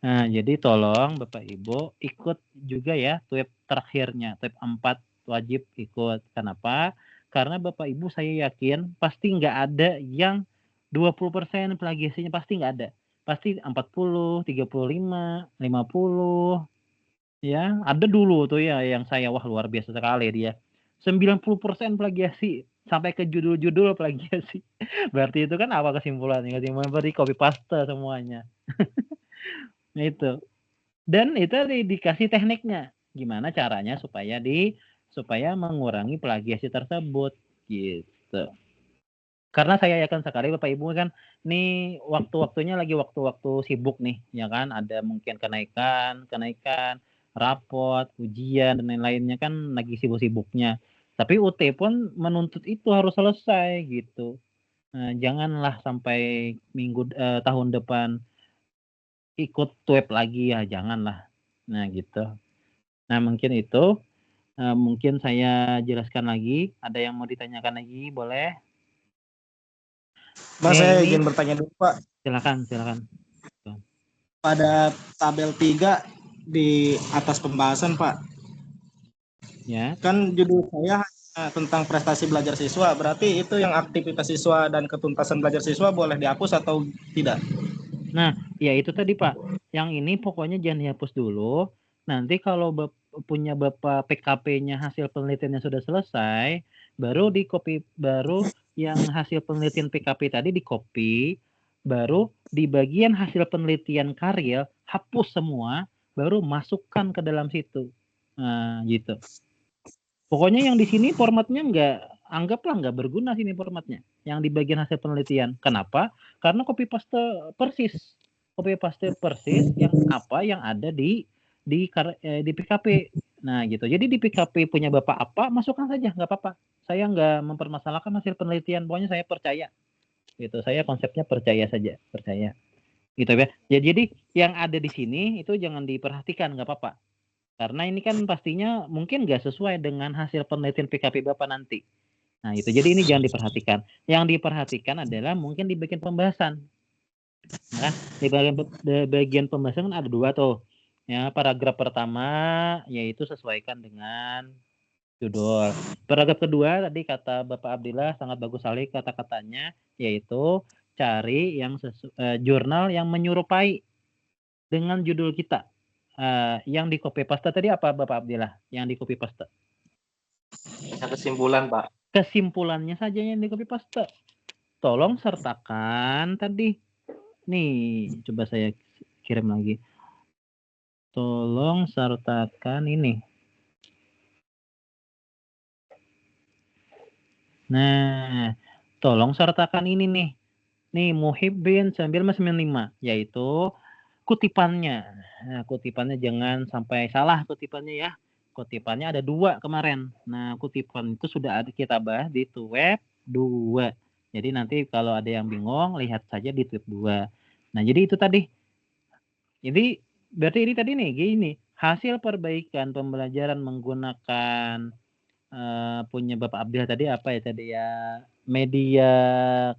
Nah, jadi tolong Bapak Ibu ikut juga ya tweet terakhirnya. Tweet 4 wajib ikut. Kenapa? Karena Bapak Ibu saya yakin pasti nggak ada yang 20% plagiasinya, pasti nggak ada. pasti 40, 35, 50. Ya, ada dulu tuh ya yang saya wah luar biasa sekali dia. 90% plagiasi sampai ke judul-judul plagiasi. Berarti itu kan apa kesimpulannya? Kesimpulan berarti copy paste semuanya. Nah, itu. Dan itu dikasih tekniknya. Gimana caranya supaya mengurangi plagiasi tersebut gitu. Karena saya yakin sekali Bapak Ibu kan nih waktu-waktunya lagi waktu-waktu sibuk nih, ya kan? Ada mungkin kenaikan, rapot, ujian dan lain-lainnya kan lagi sibuk-sibuknya. Tapi UT pun menuntut itu harus selesai gitu. Nah, janganlah sampai tahun depan ikut TWEP lagi ya, janganlah. Nah, gitu. Nah, mungkin itu mungkin saya jelaskan lagi. Ada yang mau ditanyakan lagi, boleh? Pak, saya izin bertanya dulu, Pak. Silakan. Pada tabel 3 di atas pembahasan, Pak. Ya. Kan judul saya tentang prestasi belajar siswa, berarti itu yang aktivitas siswa dan ketuntasan belajar siswa boleh dihapus atau tidak? Nah, ya itu tadi Pak. Yang ini pokoknya jangan dihapus dulu. Nanti kalau punya Bapak PKP-nya hasil penelitiannya sudah selesai, baru yang hasil penelitian PKP tadi di-copy, baru di bagian hasil penelitian karya hapus semua, baru masukkan ke dalam situ. Nah, gitu. Pokoknya yang di sini formatnya anggaplah nggak berguna sini formatnya. Yang di bagian hasil penelitian. Kenapa? Karena copy paste persis yang ada di PKP. Nah, gitu. Jadi di PKP punya Bapak apa, masukkan saja, nggak apa-apa. Saya nggak mempermasalahkan hasil penelitian. Pokoknya saya percaya. Gitu. Saya konsepnya percaya saja, percaya. Gitu ya. Jadi yang ada di sini itu jangan diperhatikan, nggak apa-apa. Karena ini kan pastinya mungkin nggak sesuai dengan hasil penelitian PKP Bapak nanti. Nah, itu. Jadi ini jangan diperhatikan. Yang diperhatikan adalah mungkin di bagian pembahasan. Nah, di bagian pembahasan kan ada 2 tuh. Ya, paragraf pertama yaitu sesuaikan dengan judul. Paragraf kedua tadi kata Bapak Abdillah sangat bagus sekali kata-katanya, yaitu cari yang jurnal yang menyerupai dengan judul kita. Yang di copy paste tadi apa Bapak Abdillah? Yang di copy paste? Kesimpulan, Pak. Kesimpulannya saja yang di copy paste. Tolong sertakan tadi. Nih, coba saya kirim lagi. Tolong sertakan ini. Nah, tolong sertakan ini nih. Nih, Muhibbin 1995, yaitu kutipannya. Nah, kutipannya jangan sampai salah kutipannya ya. Kutipannya ada 2 kemarin. Nah, kutipan itu sudah ada kita bahas di TWEB 2. Jadi nanti kalau ada yang bingung, lihat saja di TWEB 2. Nah, jadi itu tadi. Jadi berarti ini tadi nih, gini. Hasil perbaikan pembelajaran menggunakan punya Bapak Abdillah tadi apa ya tadi ya, media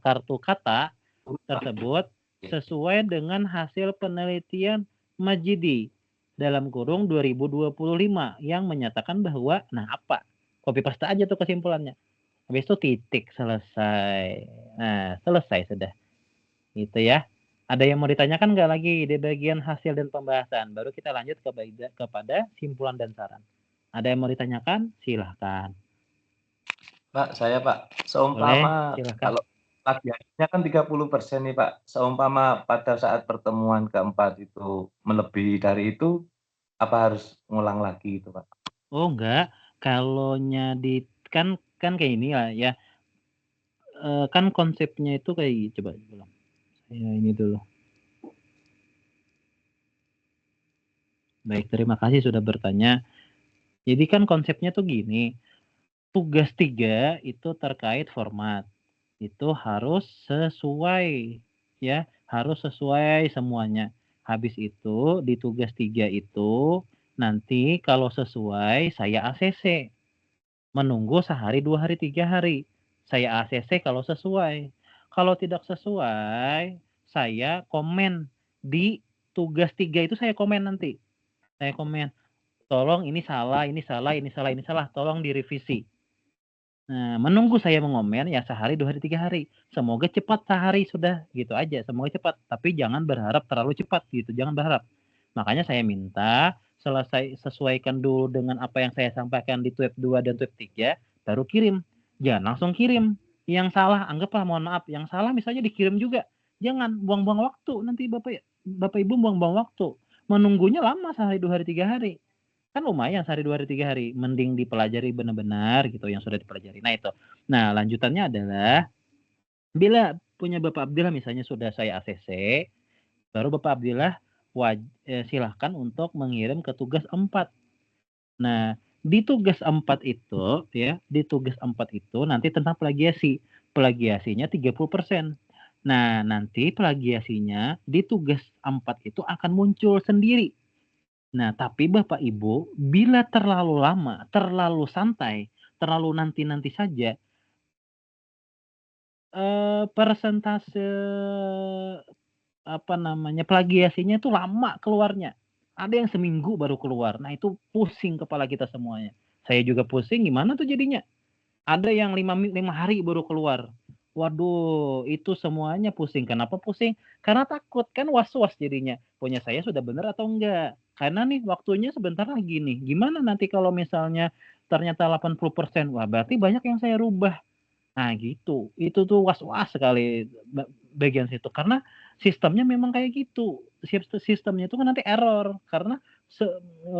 kartu kata tersebut sesuai dengan hasil penelitian Majidi dalam kurung 2025 yang menyatakan bahwa copy paste aja tuh kesimpulannya. Habis itu titik, selesai. Nah, selesai sudah. Itu ya. Ada yang mau ditanyakan nggak lagi di bagian hasil dan pembahasan? Baru kita lanjut kepada simpulan dan saran. Ada yang mau ditanyakan? Silahkan. Pak, saya Pak, seumpama kalau plagiasinya kan 30% nih Pak, seumpama pada saat pertemuan keempat itu melebihi dari itu, apa harus ngulang lagi itu Pak? Oh enggak, kalau kan kayak ini lah ya, kan konsepnya itu kayak coba bilang. Saya ini dulu. Baik, terima kasih sudah bertanya. Jadi kan konsepnya tuh gini, tugas 3 itu terkait format. Itu harus sesuai ya, harus sesuai semuanya. Habis itu di tugas 3 itu nanti kalau sesuai saya ACC. Menunggu sehari, 2 hari, 3 hari. Saya ACC kalau sesuai. Kalau tidak sesuai, saya komen di tugas 3 itu saya komen nanti. Saya komen, tolong ini salah, tolong direvisi. Nah, menunggu saya mengomel ya sehari, 2 hari, 3 hari. Semoga cepat sehari sudah gitu aja. Semoga cepat, tapi jangan berharap terlalu cepat gitu. Jangan berharap. Makanya saya minta selesai sesuaikan dulu dengan apa yang saya sampaikan di tweet 2 dan tweet 3 baru kirim. Jangan langsung kirim. Yang salah anggaplah mohon maaf, yang salah misalnya dikirim juga. Jangan buang-buang waktu. Nanti Bapak Ibu buang-buang waktu. Menunggunya lama sehari, 2 hari, 3 hari. Kan lumayan sehari, 2 hari, 3 hari. Mending dipelajari benar-benar gitu yang sudah dipelajari. Nah itu. Nah lanjutannya adalah bila punya Bapak Abdillah misalnya sudah saya ACC, baru Bapak Abdillah silahkan untuk mengirim ke tugas 4. Nah di tugas 4 itu ya, di tugas 4 itu nanti tentang plagiasi. Plagiasinya 30%. Nah nanti plagiasinya di tugas 4 itu akan muncul sendiri. Nah, tapi Bapak Ibu, bila terlalu lama, terlalu santai, terlalu nanti-nanti saja, persentase plagiasinya itu lama keluarnya. Ada yang seminggu baru keluar. Nah, itu pusing kepala kita semuanya. Saya juga pusing, gimana tuh jadinya? Ada yang 5 hari baru keluar. Waduh, itu semuanya pusing. Kenapa pusing? Karena takut, kan was-was jadinya. Punya saya sudah benar atau enggak? Karena nih waktunya sebentar lagi nih. Gimana nanti kalau misalnya ternyata 80%? Wah, berarti banyak yang saya rubah. Nah, gitu. Itu tuh was-was sekali bagian situ. Karena sistemnya memang kayak gitu. Sistemnya itu kan nanti error. Karena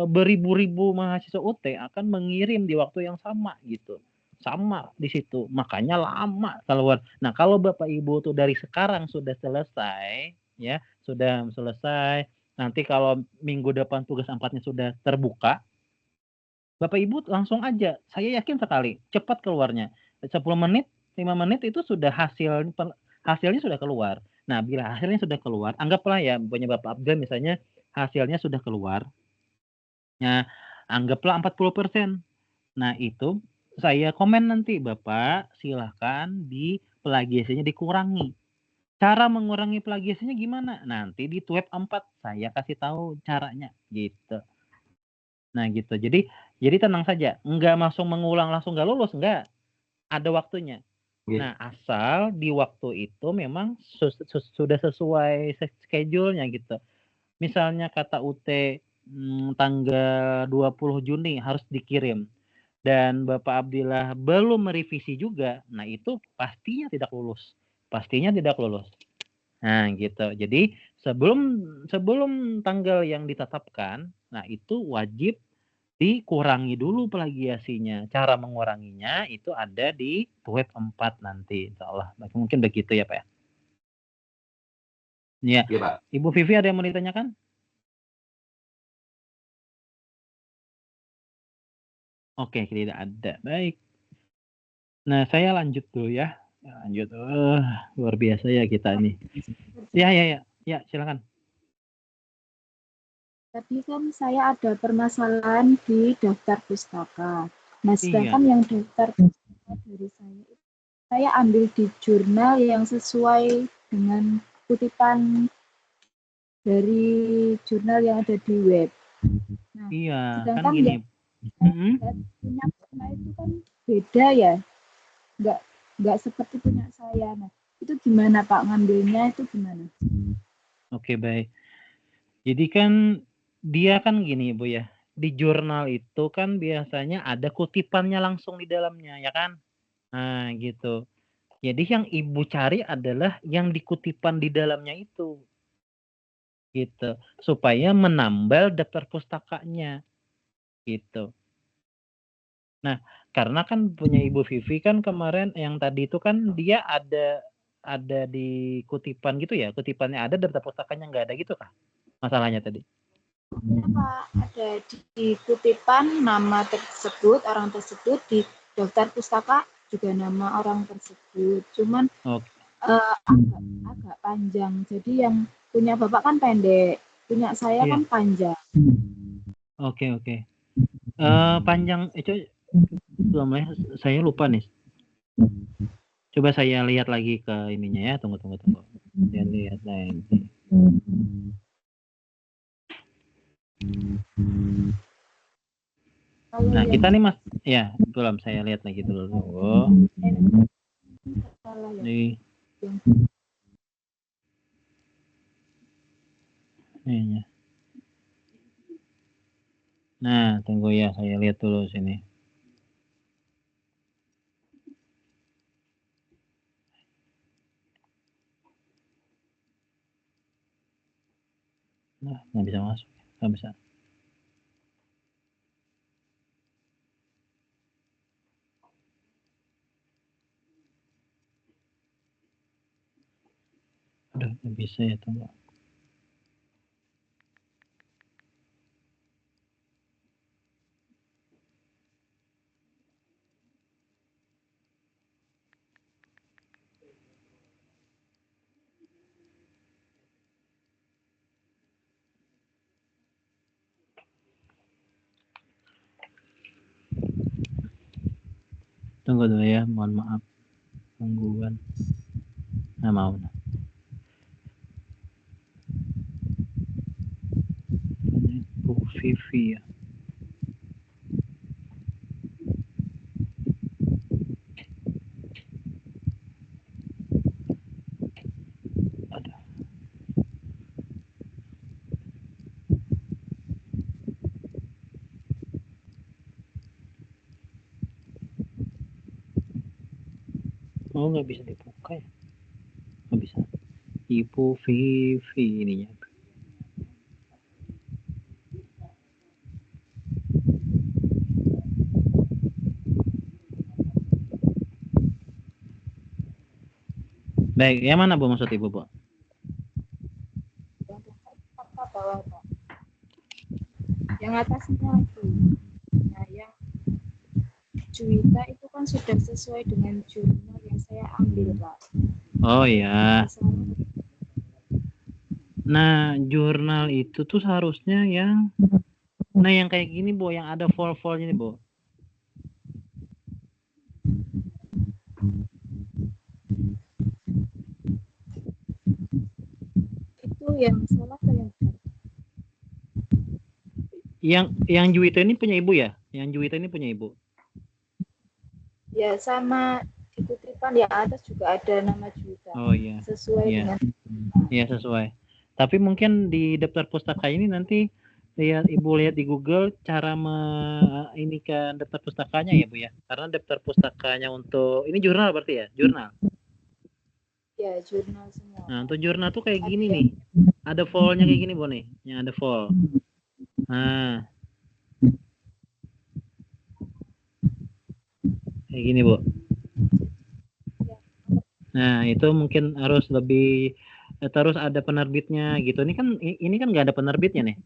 beribu-ribu mahasiswa UT akan mengirim di waktu yang sama gitu. Sama di situ, makanya lama keluar. Nah kalau Bapak Ibu tuh dari sekarang sudah selesai ya, sudah selesai, nanti kalau minggu depan tugas 4-nya sudah terbuka, Bapak Ibu langsung aja, saya yakin sekali cepat keluarnya. 10 menit 5 menit itu sudah hasilnya sudah keluar. Nah bila hasilnya sudah keluar, anggaplah ya punya Bapak Abdul misalnya hasilnya sudah keluar, nah anggaplah 40%. Nah itu saya komen nanti, Bapak silahkan di plagiasinya dikurangi. Cara mengurangi plagiasinya gimana? Nanti di tweet 4 saya kasih tahu caranya gitu. Nah gitu. Jadi tenang saja, enggak langsung mengulang langsung enggak lulus, enggak. Ada waktunya. Nah, asal di waktu itu memang sudah sesuai schedule-nya gitu. Misalnya kata UT tanggal 20 Juni harus dikirim. Dan Bapak Abdillah belum merevisi juga, nah itu pastinya tidak lulus. Pastinya tidak lulus. Nah gitu. Jadi sebelum tanggal yang ditetapkan, nah itu wajib dikurangi dulu plagiasinya. Cara menguranginya itu ada di tweet 4 nanti, insya Allah. Mungkin begitu ya Pak ya. Ya, Pak. Ibu Vivi ada yang mau ditanyakan? Oke, tidak ada. Baik. Nah, saya lanjut dulu ya. Lanjut. Luar biasa ya kita ini. Ya, silakan. Tadi kan saya ada permasalahan di daftar pustaka. Nah, sedangkan yang daftar pustaka dari saya ambil di jurnal yang sesuai dengan kutipan dari jurnal yang ada di web. Nah, sedangkan kan gini. Punya saya itu kan beda ya, nggak seperti punya saya. Nah, itu gimana Pak ngambilnya itu gimana? Oke, baik. Jadi kan dia kan gini Bu ya, di jurnal itu kan biasanya ada kutipannya langsung di dalamnya ya kan. Nah gitu. Jadi yang Ibu cari adalah yang dikutipan di dalamnya itu. Gitu. Supaya menambal daftar pustakanya. Gitu. Nah, karena kan punya Ibu Vivi kan kemarin yang tadi itu kan dia ada di kutipan gitu ya. Kutipannya ada, daftar pustakanya nggak ada gitu kah? Masalahnya tadi. Ya Pak, ada di kutipan nama tersebut, orang tersebut, di daftar pustaka juga nama orang tersebut. Cuman agak panjang. Jadi yang punya Bapak kan pendek, punya saya kan panjang. Oke. Panjang itu saya lupa nih. Coba saya lihat lagi ke ininya ya. Tunggu. Saya lihat lagi. Nah, kita nih Mas, ya belum saya lihat lagi dulu. Oh. Nih. Nih. Nah, tunggu ya, saya lihat dulu sini. Nah, nggak bisa masuk, nggak bisa. Aduh, nggak bisa ya, tunggu. Tunggu dulu ya, mohon maaf gangguan. Nah, mau. Bu Vivi ya. Aduh. Oh, nggak bisa dibuka ya? Nggak bisa. Ibu Vivi ininya. Baik, yang mana Bu maksud Ibu, Bu? Bawah, Pak. Yang atasnya lagi. Nah, yang Juwita itu kan sudah sesuai dengan jurnal yang saya ambil, Pak. Oh ya. Nah, jurnal itu tuh seharusnya yang kayak gini, Bu, yang ada fol-folnya nih, Bu. Itu yang salah atau yang benar? Yang Juwita ini punya Ibu ya? Yang Juwita ini punya Ibu? Ya, sama di kutipan yang atas juga ada nama Juwita. Oh iya. Sesuai dengan. Iya, sesuai. Tapi mungkin di daftar pustaka ini nanti Ibu lihat di Google cara ini kan daftar pustakanya ya, Bu ya. Karena daftar pustakanya untuk ini jurnal berarti ya? Jurnal. Ya, jurnal semua. Nah, untuk jurnal tuh kayak gini nih. Ada folnya kayak gini, Bu nih. Yang ada fol. Nah. Kayak gini, Bu. Nah, itu mungkin harus lebih terus ada penerbitnya gitu. Ini kan nggak ada penerbitnya nih.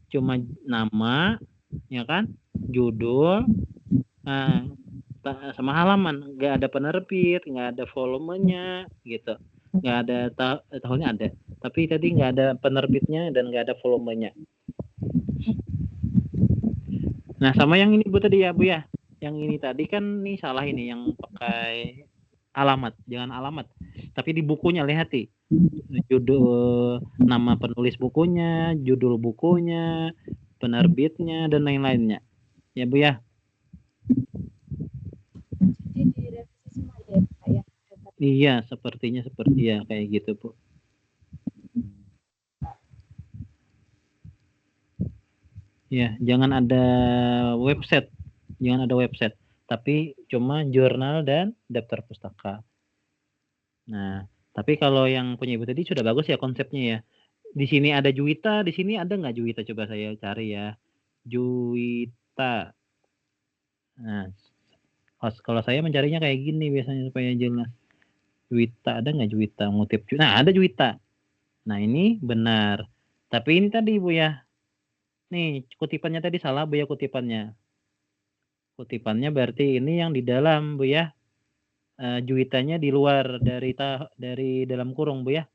Cuma nama, ya kan? Judul, sama halaman. Nggak ada penerbit, nggak ada volumenya gitu. Nggak ada tahunnya ada. Tapi tadi nggak ada penerbitnya dan nggak ada volumenya. Nah, sama yang ini Bu tadi ya, Bu ya. Yang ini tadi kan nih salah ini yang pakai alamat, jangan alamat. Tapi di bukunya lihat nih. Judul, nama penulis bukunya, judul bukunya, penerbitnya dan lain-lainnya. Ya, Bu ya. Jadi direvisi semua ya, Pak ya. Iya, sepertinya seperti ya kayak gitu, Bu. Ya, jangan ada website. Jangan ada website, tapi cuma jurnal dan daftar pustaka. Nah, tapi kalau yang punya Ibu tadi sudah bagus ya konsepnya ya. Di sini ada Juwita, di sini ada nggak Juwita? Coba saya cari ya. Juwita. Nah, kalau saya mencarinya kayak gini biasanya supaya jelas. Juwita, ada nggak Juwita? Ngutip. Nah, ada Juwita. Nah, ini benar. Tapi ini tadi Bu ya. Nih, kutipannya tadi salah Bu ya kutipannya. Kutipannya berarti ini yang di dalam Bu ya. Juwitanya di luar dari dalam kurung Bu ya.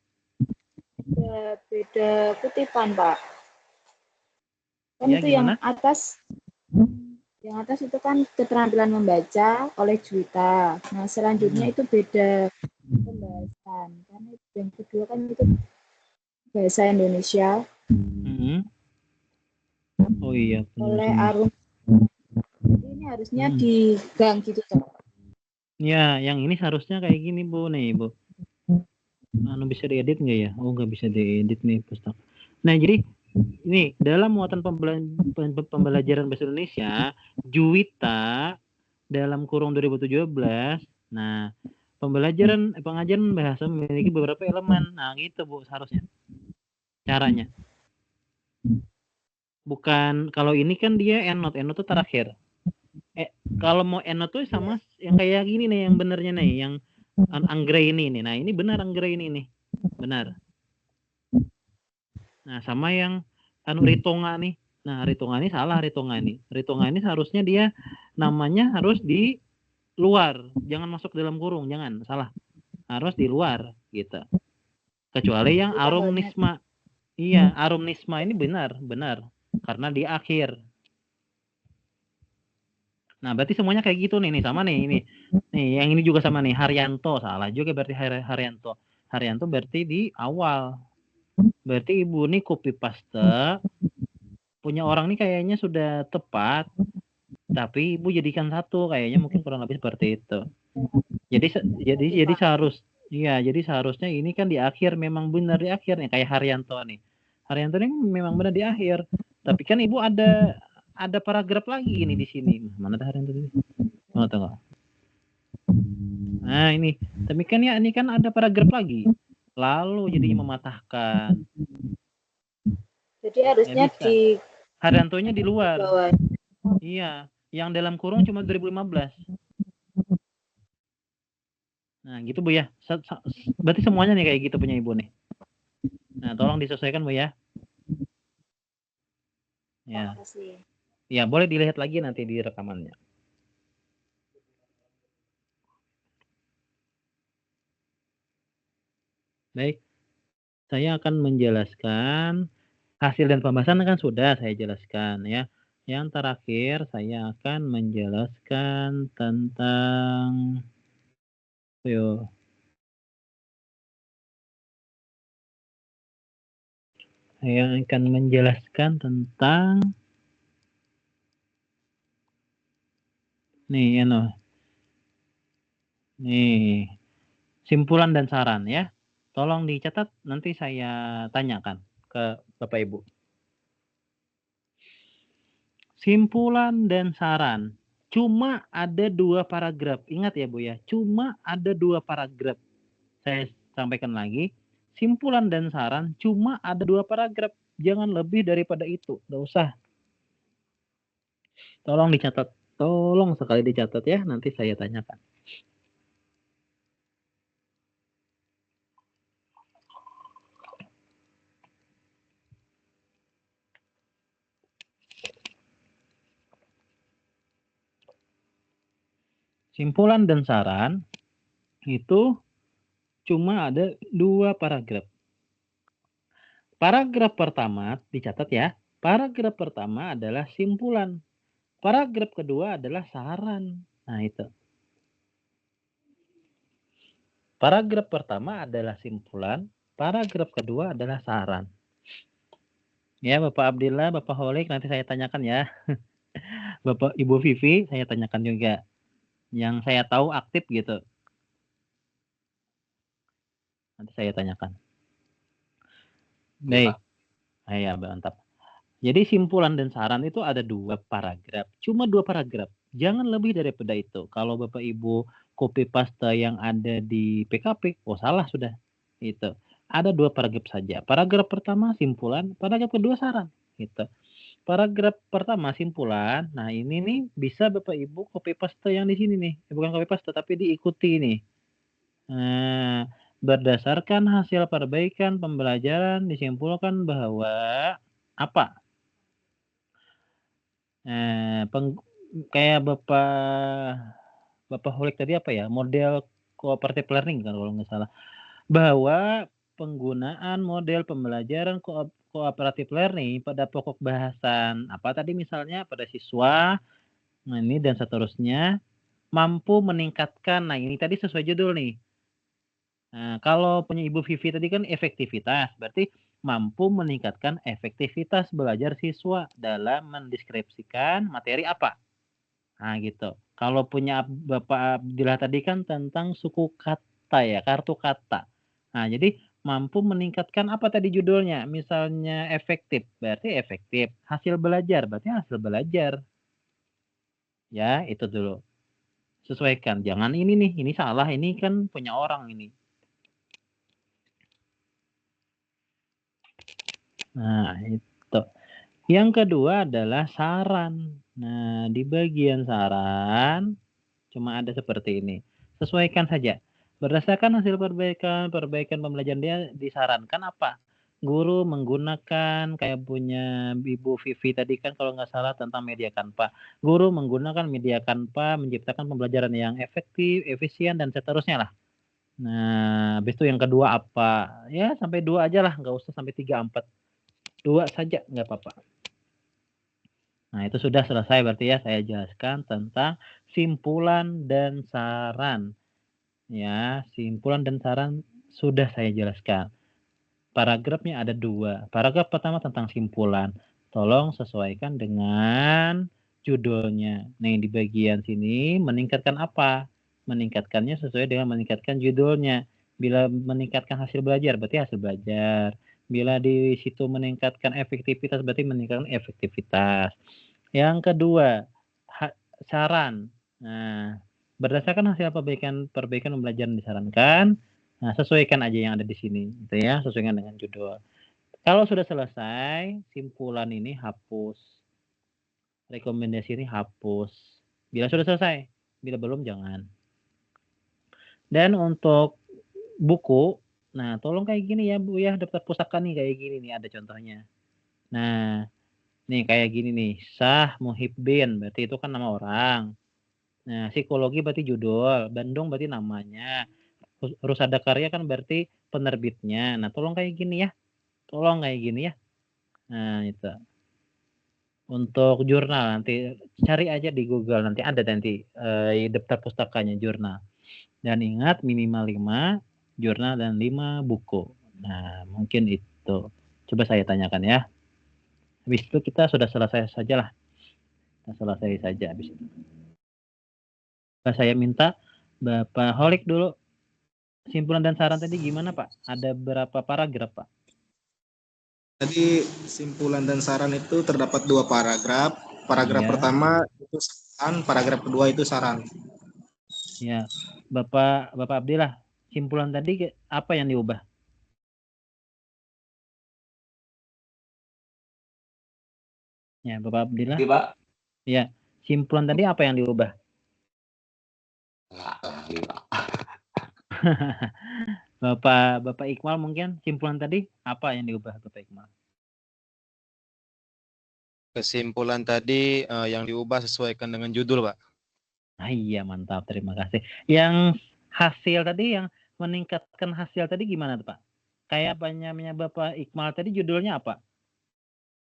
Beda kutipan, Pak. Kan ya, itu gimana? Yang atas itu kan keterampilan membaca oleh Juwita. Nah, selanjutnya itu beda pembahasan. Karena yang kedua kan itu bahasa Indonesia. Oh iya. Oleh Arum Ini harusnya digang gitu toh. Ya, yang ini seharusnya kayak gini Bu nih Bu. Bisa diedit nggak ya? Oh, nggak bisa diedit nih pustaka. Nah, jadi ini dalam muatan pembelajaran bahasa Indonesia, Juwita dalam kurung 2017. Nah, pengajaran bahasa memiliki beberapa elemen. Nah, gitu Bu seharusnya. Caranya. Bukan kalau ini kan dia EndNote itu terakhir. Kalau mau EndNote tuh sama yang kayak gini nih, yang benernya nih, yang Anggrey ini nih. Nah, ini benar Anggrey ini nih. Benar. Nah, sama yang Ritonga nih. Nah, Ritonga ini salah Ritonga ini. Ritonga ini seharusnya dia namanya harus di luar, jangan masuk dalam kurung, jangan, salah. Harus di luar gitu. Kecuali yang Arumnisma. Iya, Arumnisma ini benar karena di akhir. Nah, berarti semuanya kayak gitu nih sama nih ini. Nih, yang ini juga sama nih, Haryanto, salah juga berarti Haryanto. Haryanto berarti di awal. Berarti Ibu nih copy paste punya orang nih kayaknya sudah tepat, tapi Ibu jadikan satu, kayaknya mungkin kurang lebih seperti itu. Jadi seharusnya ini kan di akhir, memang benar di akhir nih, kayak Haryanto nih. Haryanto ini memang benar di akhir. Tapi kan Ibu ada paragraf lagi ini di sini. Mana ada Haryanto ini? Mana tahu nggak? Nah, ini. Tapi kan ya ini kan ada paragraf lagi. Lalu jadi mematahkan. Jadi harusnya di Haryantonya di luar. Iya, yang dalam kurung cuma 2015. Nah, gitu Bu ya. Berarti semuanya nih kayak gitu punya Ibu nih. Nah, tolong disesuaikan Bu ya. Ya. Ya, boleh dilihat lagi nanti di rekamannya. Baik. Saya akan menjelaskan hasil dan pembahasan kan sudah saya jelaskan ya. Yang terakhir saya akan menjelaskan tentang saya akan menjelaskan tentang nih simpulan dan saran ya. Tolong dicatat, nanti saya tanyakan ke Bapak Ibu. Simpulan dan saran. Cuma ada 2 paragraf. Ingat ya Bu ya, cuma ada 2 paragraf. Saya sampaikan lagi. Simpulan dan saran cuma ada 2 paragraf. Jangan lebih daripada itu. Nggak usah. Tolong dicatat. Tolong sekali dicatat ya, nanti saya tanyakan. Simpulan dan saran itu cuma ada 2 paragraf. Paragraf pertama dicatat ya. Paragraf pertama adalah simpulan. Paragraf kedua adalah saran. Nah, itu. Paragraf pertama adalah simpulan, paragraf kedua adalah saran. Ya, Bapak Abdillah, Bapak Holik, nanti saya tanyakan ya. Bapak Ibu Vivi, saya tanyakan juga. Yang saya tahu aktif gitu. Nanti saya tanyakan. Baik. Ya, mantap. Jadi simpulan dan saran itu ada 2 paragraf. Cuma 2 paragraf. Jangan lebih daripada itu. Kalau Bapak Ibu copy paste yang ada di PKP, oh salah sudah. Itu. Ada 2 paragraf saja. Paragraf pertama simpulan, paragraf kedua saran. Gitu. Paragraf pertama simpulan. Nah, ini nih bisa Bapak Ibu copy paste yang di sini nih. Bukan copy paste tapi diikuti nih. Nah, berdasarkan hasil perbaikan pembelajaran disimpulkan bahwa apa? Kayak Bapak Holik tadi apa ya? Model cooperative learning kan kalau nggak salah. Bahwa penggunaan model pembelajaran cooperative learning pada pokok bahasan apa tadi misalnya pada siswa, nah ini dan seterusnya mampu meningkatkan. Nah, ini tadi sesuai judul nih. Nah, kalau punya Ibu Vivi tadi kan efektivitas, berarti mampu meningkatkan efektivitas belajar siswa dalam mendeskripsikan materi apa? Nah, gitu. Kalau punya Bapak Abdillah tadi kan tentang suku kata ya, kartu kata. Nah, jadi mampu meningkatkan apa tadi judulnya? Misalnya efektif, berarti efektif. Hasil belajar, berarti hasil belajar. Ya, itu dulu. Sesuaikan. Jangan ini nih, ini salah, ini kan punya orang ini. Nah, itu. Yang kedua adalah saran. Nah, di bagian saran cuma ada seperti ini. Sesuaikan saja. Berdasarkan hasil perbaikan pembelajaran dia disarankan apa? Guru menggunakan kayak punya Ibu Vivi tadi kan kalau nggak salah tentang media Canva. Guru menggunakan media Canva menciptakan pembelajaran yang efektif, efisien dan seterusnya lah. Nah, habis itu yang kedua apa? Ya sampai 2 aja lah, nggak usah sampai 3, 4. 2 saja nggak apa-apa. Nah, itu sudah selesai berarti ya saya jelaskan tentang simpulan dan saran. Ya, simpulan dan saran sudah saya jelaskan. Paragrafnya ada 2. Paragraf pertama tentang simpulan. Tolong sesuaikan dengan judulnya. Nah, di bagian sini meningkatkan apa? Meningkatkannya sesuai dengan meningkatkan judulnya. Bila meningkatkan hasil belajar, berarti hasil belajar. Bila di situ meningkatkan efektivitas, berarti meningkatkan efektivitas. Yang kedua, saran. Nah, berdasarkan hasil perbaikan pembelajaran disarankan, nah sesuaikan aja yang ada di sini, gitu ya, sesuaikan dengan judul. Kalau sudah selesai, simpulan ini hapus. Rekomendasi ini hapus. Bila sudah selesai, bila belum jangan. Dan untuk buku, nah tolong kayak gini ya Bu ya, daftar pustaka nih kayak gini nih ada contohnya. Nah, nih kayak gini nih, Syah Muhibbin, berarti itu kan nama orang. Nah, psikologi berarti judul, Bandung berarti namanya. Rusada Karya kan berarti penerbitnya. Nah, tolong kayak gini ya. Tolong kayak gini ya. Nah, itu. Untuk jurnal nanti cari aja di Google, nanti ada nanti daftar pustakanya jurnal. Dan ingat minimal 5 jurnal dan 5 buku. Nah, mungkin itu. Coba saya tanyakan ya. Habis itu kita sudah selesai sajalah. Kita selesai saja habis itu. Saya minta Bapak Holik dulu. Simpulan dan saran tadi gimana Pak? Ada berapa paragraf Pak? Jadi simpulan dan saran itu terdapat 2 paragraf. Paragraf pertama itu saran, paragraf kedua itu saran. Ya, Bapak Abdillah, simpulan tadi apa yang diubah? Ya, Bapak Abdillah. Iya, Pak. Ya, simpulan tadi apa yang diubah? Bapak Iqmal mungkin simpulan tadi apa yang diubah Bapak Iqmal? Kesimpulan tadi yang diubah sesuaikan dengan judul, Pak. Ah, iya, mantap. Terima kasih. Yang hasil tadi yang meningkatkan hasil tadi gimana tuh, Pak? Kayak apanya Bapak Iqmal tadi judulnya apa?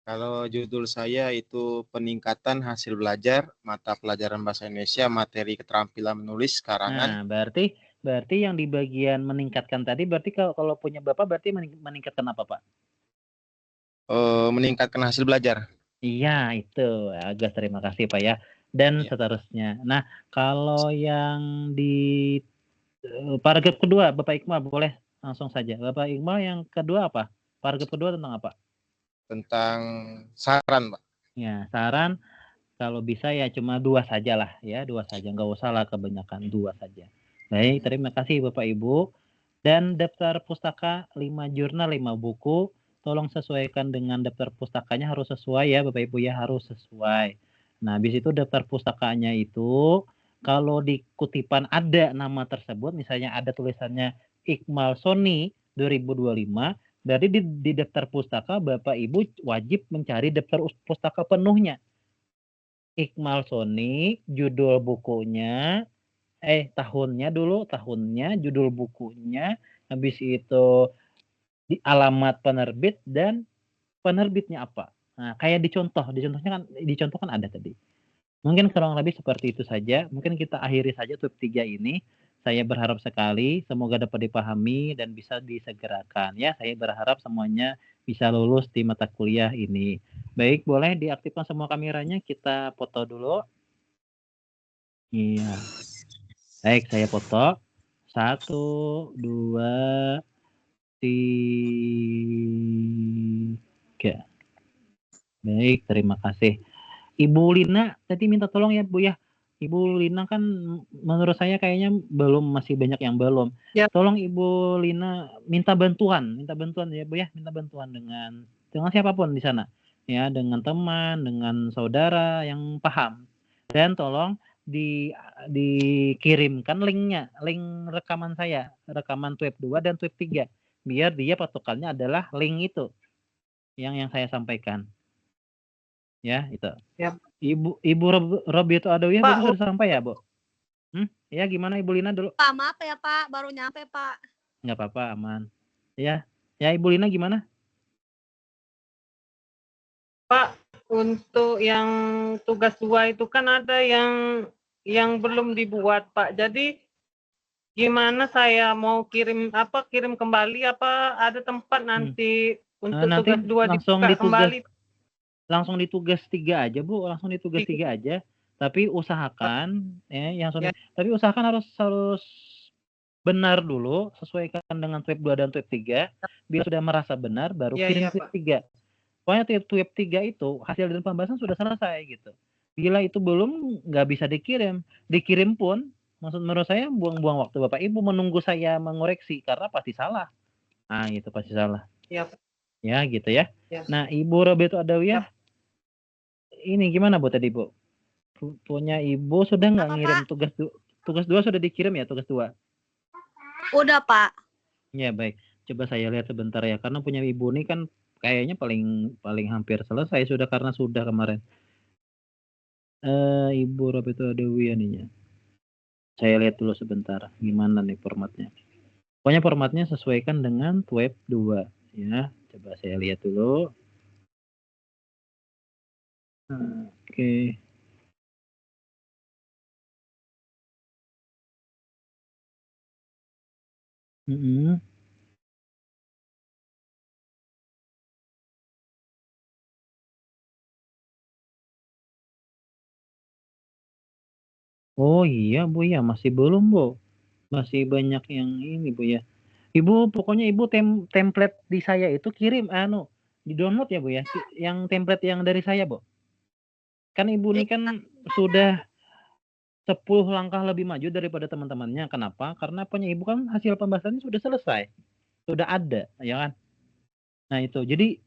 Kalau judul saya itu peningkatan hasil belajar mata pelajaran bahasa Indonesia materi keterampilan menulis karangan. Nah, berarti yang di bagian meningkatkan tadi berarti kalau punya Bapak berarti meningkatkan apa, Pak? Meningkatkan hasil belajar. Iya, itu. Agak terima kasih, Pak ya. Dan seterusnya. Nah, kalau yang di paragraf kedua, Bapak Iqmal boleh langsung saja. Bapak Iqmal yang kedua apa? Paragraf kedua tentang apa? Tentang saran, Pak. Ya, saran kalau bisa ya cuma 2 saja lah ya, 2 saja. Nggak usah lah kebanyakan, 2 saja. Baik, terima kasih Bapak Ibu. Dan daftar pustaka 5 jurnal, 5 buku. Tolong sesuaikan dengan daftar pustakanya harus sesuai ya Bapak Ibu ya, harus sesuai. Nah, habis itu daftar pustakanya itu kalau di kutipan ada nama tersebut, misalnya ada tulisannya Iqmal Soni 2025, berarti di daftar pustaka Bapak Ibu wajib mencari daftar pustaka penuhnya. Iqmal Soni, judul bukunya, tahunnya dulu, judul bukunya, habis itu di alamat penerbit dan penerbitnya apa. Nah, kayak dicontoh kan ada tadi. Mungkin kurang lebih seperti itu saja. Mungkin kita akhiri saja top 3 ini. Saya berharap sekali semoga dapat dipahami dan bisa disegerakan. Ya, saya berharap semuanya bisa lulus di mata kuliah ini. Baik, boleh diaktifkan semua kameranya. Kita foto dulu. Iya. Baik, saya foto. 1, 2, 3. Baik, terima kasih. Ibu Lina tadi minta tolong ya Bu ya. Ibu Lina kan menurut saya kayaknya masih banyak yang belum. Ya. Tolong Ibu Lina minta bantuan ya Bu ya, minta bantuan dengan siapapun di sana. Ya, dengan teman, dengan saudara yang paham. Dan tolong dikirimkan linknya, link rekaman saya, rekaman Tweb 2 dan Tweb 3. Biar dia patokannya adalah link itu yang saya sampaikan. Ya, itu. Ya. Ibu Robi itu Adawiyah Pak, baru sudah sampai ya, Bu? Ya gimana Ibu Lina dulu? Pak, maaf ya Pak, baru nyampe Pak. Nggak apa-apa, aman. Ya, Ibu Lina gimana? Pak, untuk yang tugas 2 itu kan ada yang belum dibuat Pak. Jadi gimana saya mau kirim kembali apa ada tempat nanti untuk nanti tugas 2 langsung dibuka kembali? Langsung di tugas 3 aja Bu, langsung di tugas 3 aja. Tapi usahakan tapi usahakan harus benar dulu, sesuaikan dengan Tweb 2 dan Tweb 3. Bila sudah merasa benar baru kirim Tweb 3. Pokoknya Tweb 3 itu hasil dan pembahasan sudah selesai gitu. Bila itu belum, nggak bisa dikirim. Dikirim pun menurut saya buang-buang waktu Bapak Ibu menunggu saya mengoreksi karena pasti salah. Nah, itu pasti salah. Iya. Ya, gitu ya. Ya. Nah, Ibu Robeto Adawiyah, ini gimana Bu tadi Bu? Punya Ibu sudah nggak ngirim tugas 2 sudah dikirim ya tugas 2? Udah Pak. Ya baik. Coba saya lihat sebentar ya karena punya Ibu ini kan kayaknya paling hampir selesai sudah karena sudah kemarin. Ibu Robeto Adawiyah nih. Saya lihat dulu sebentar gimana nih formatnya. Pokoknya formatnya sesuaikan dengan Tweb 2 ya. Coba saya lihat dulu. Oke. Oh iya Bu ya, masih belum Bu. Masih banyak yang ini Bu ya. Ibu pokoknya Ibu template di saya itu kirim di download ya Bu ya. Yang template yang dari saya Bu. Kan Ibu ini kan sudah 10 langkah lebih maju daripada teman-temannya. Kenapa? Karena punya Ibu kan hasil pembahasannya sudah selesai. Sudah ada, ya kan? Nah itu. Jadi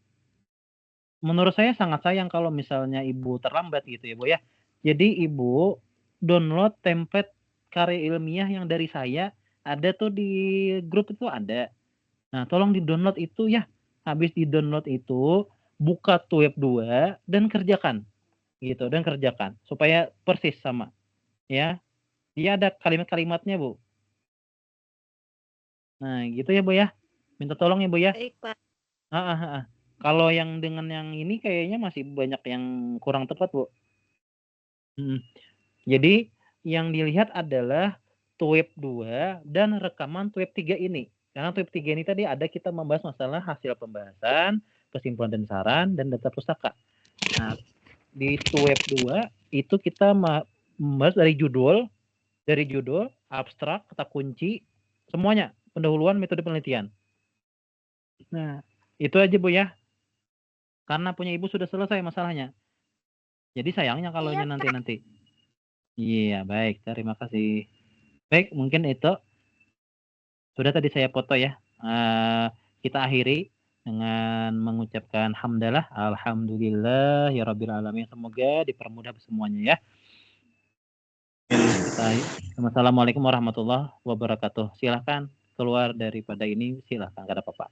menurut saya sangat sayang kalau misalnya Ibu terlambat gitu ya Bu ya. Jadi Ibu download template karya ilmiah yang dari saya ada tuh di grup itu ada. Nah, tolong di-download itu ya. Habis di-download itu buka Tweb 2 dan kerjakan. Gitu, dan kerjakan supaya persis sama. Ya. Dia ada kalimat-kalimatnya, Bu. Nah, gitu ya, Bu ya. Minta tolong ya, Bu ya. Baik, Pak. Kalau yang dengan yang ini kayaknya masih banyak yang kurang tepat, Bu. Jadi yang dilihat adalah Tweb 2 dan rekaman Tweb 3 ini. Karena Tweb 3 ini tadi ada kita membahas masalah hasil pembahasan, kesimpulan dan saran, dan data pustaka. Nah, di Tweb 2 itu kita membahas dari judul, abstrak, kata kunci, semuanya, pendahuluan metode penelitian. Nah, itu aja Bu ya. Karena punya Ibu sudah selesai masalahnya. Jadi sayangnya kalau ini nanti. Iya, baik. Terima kasih. Baik, mungkin itu sudah tadi saya foto ya. Kita akhiri dengan mengucapkan hamdalah, alhamdulillah ya rabbil alamin. Semoga dipermudah semuanya ya. Assalamualaikum warahmatullahi wabarakatuh. Silahkan keluar daripada ini, silahkan, gak ada apa-apa.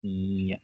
Iya.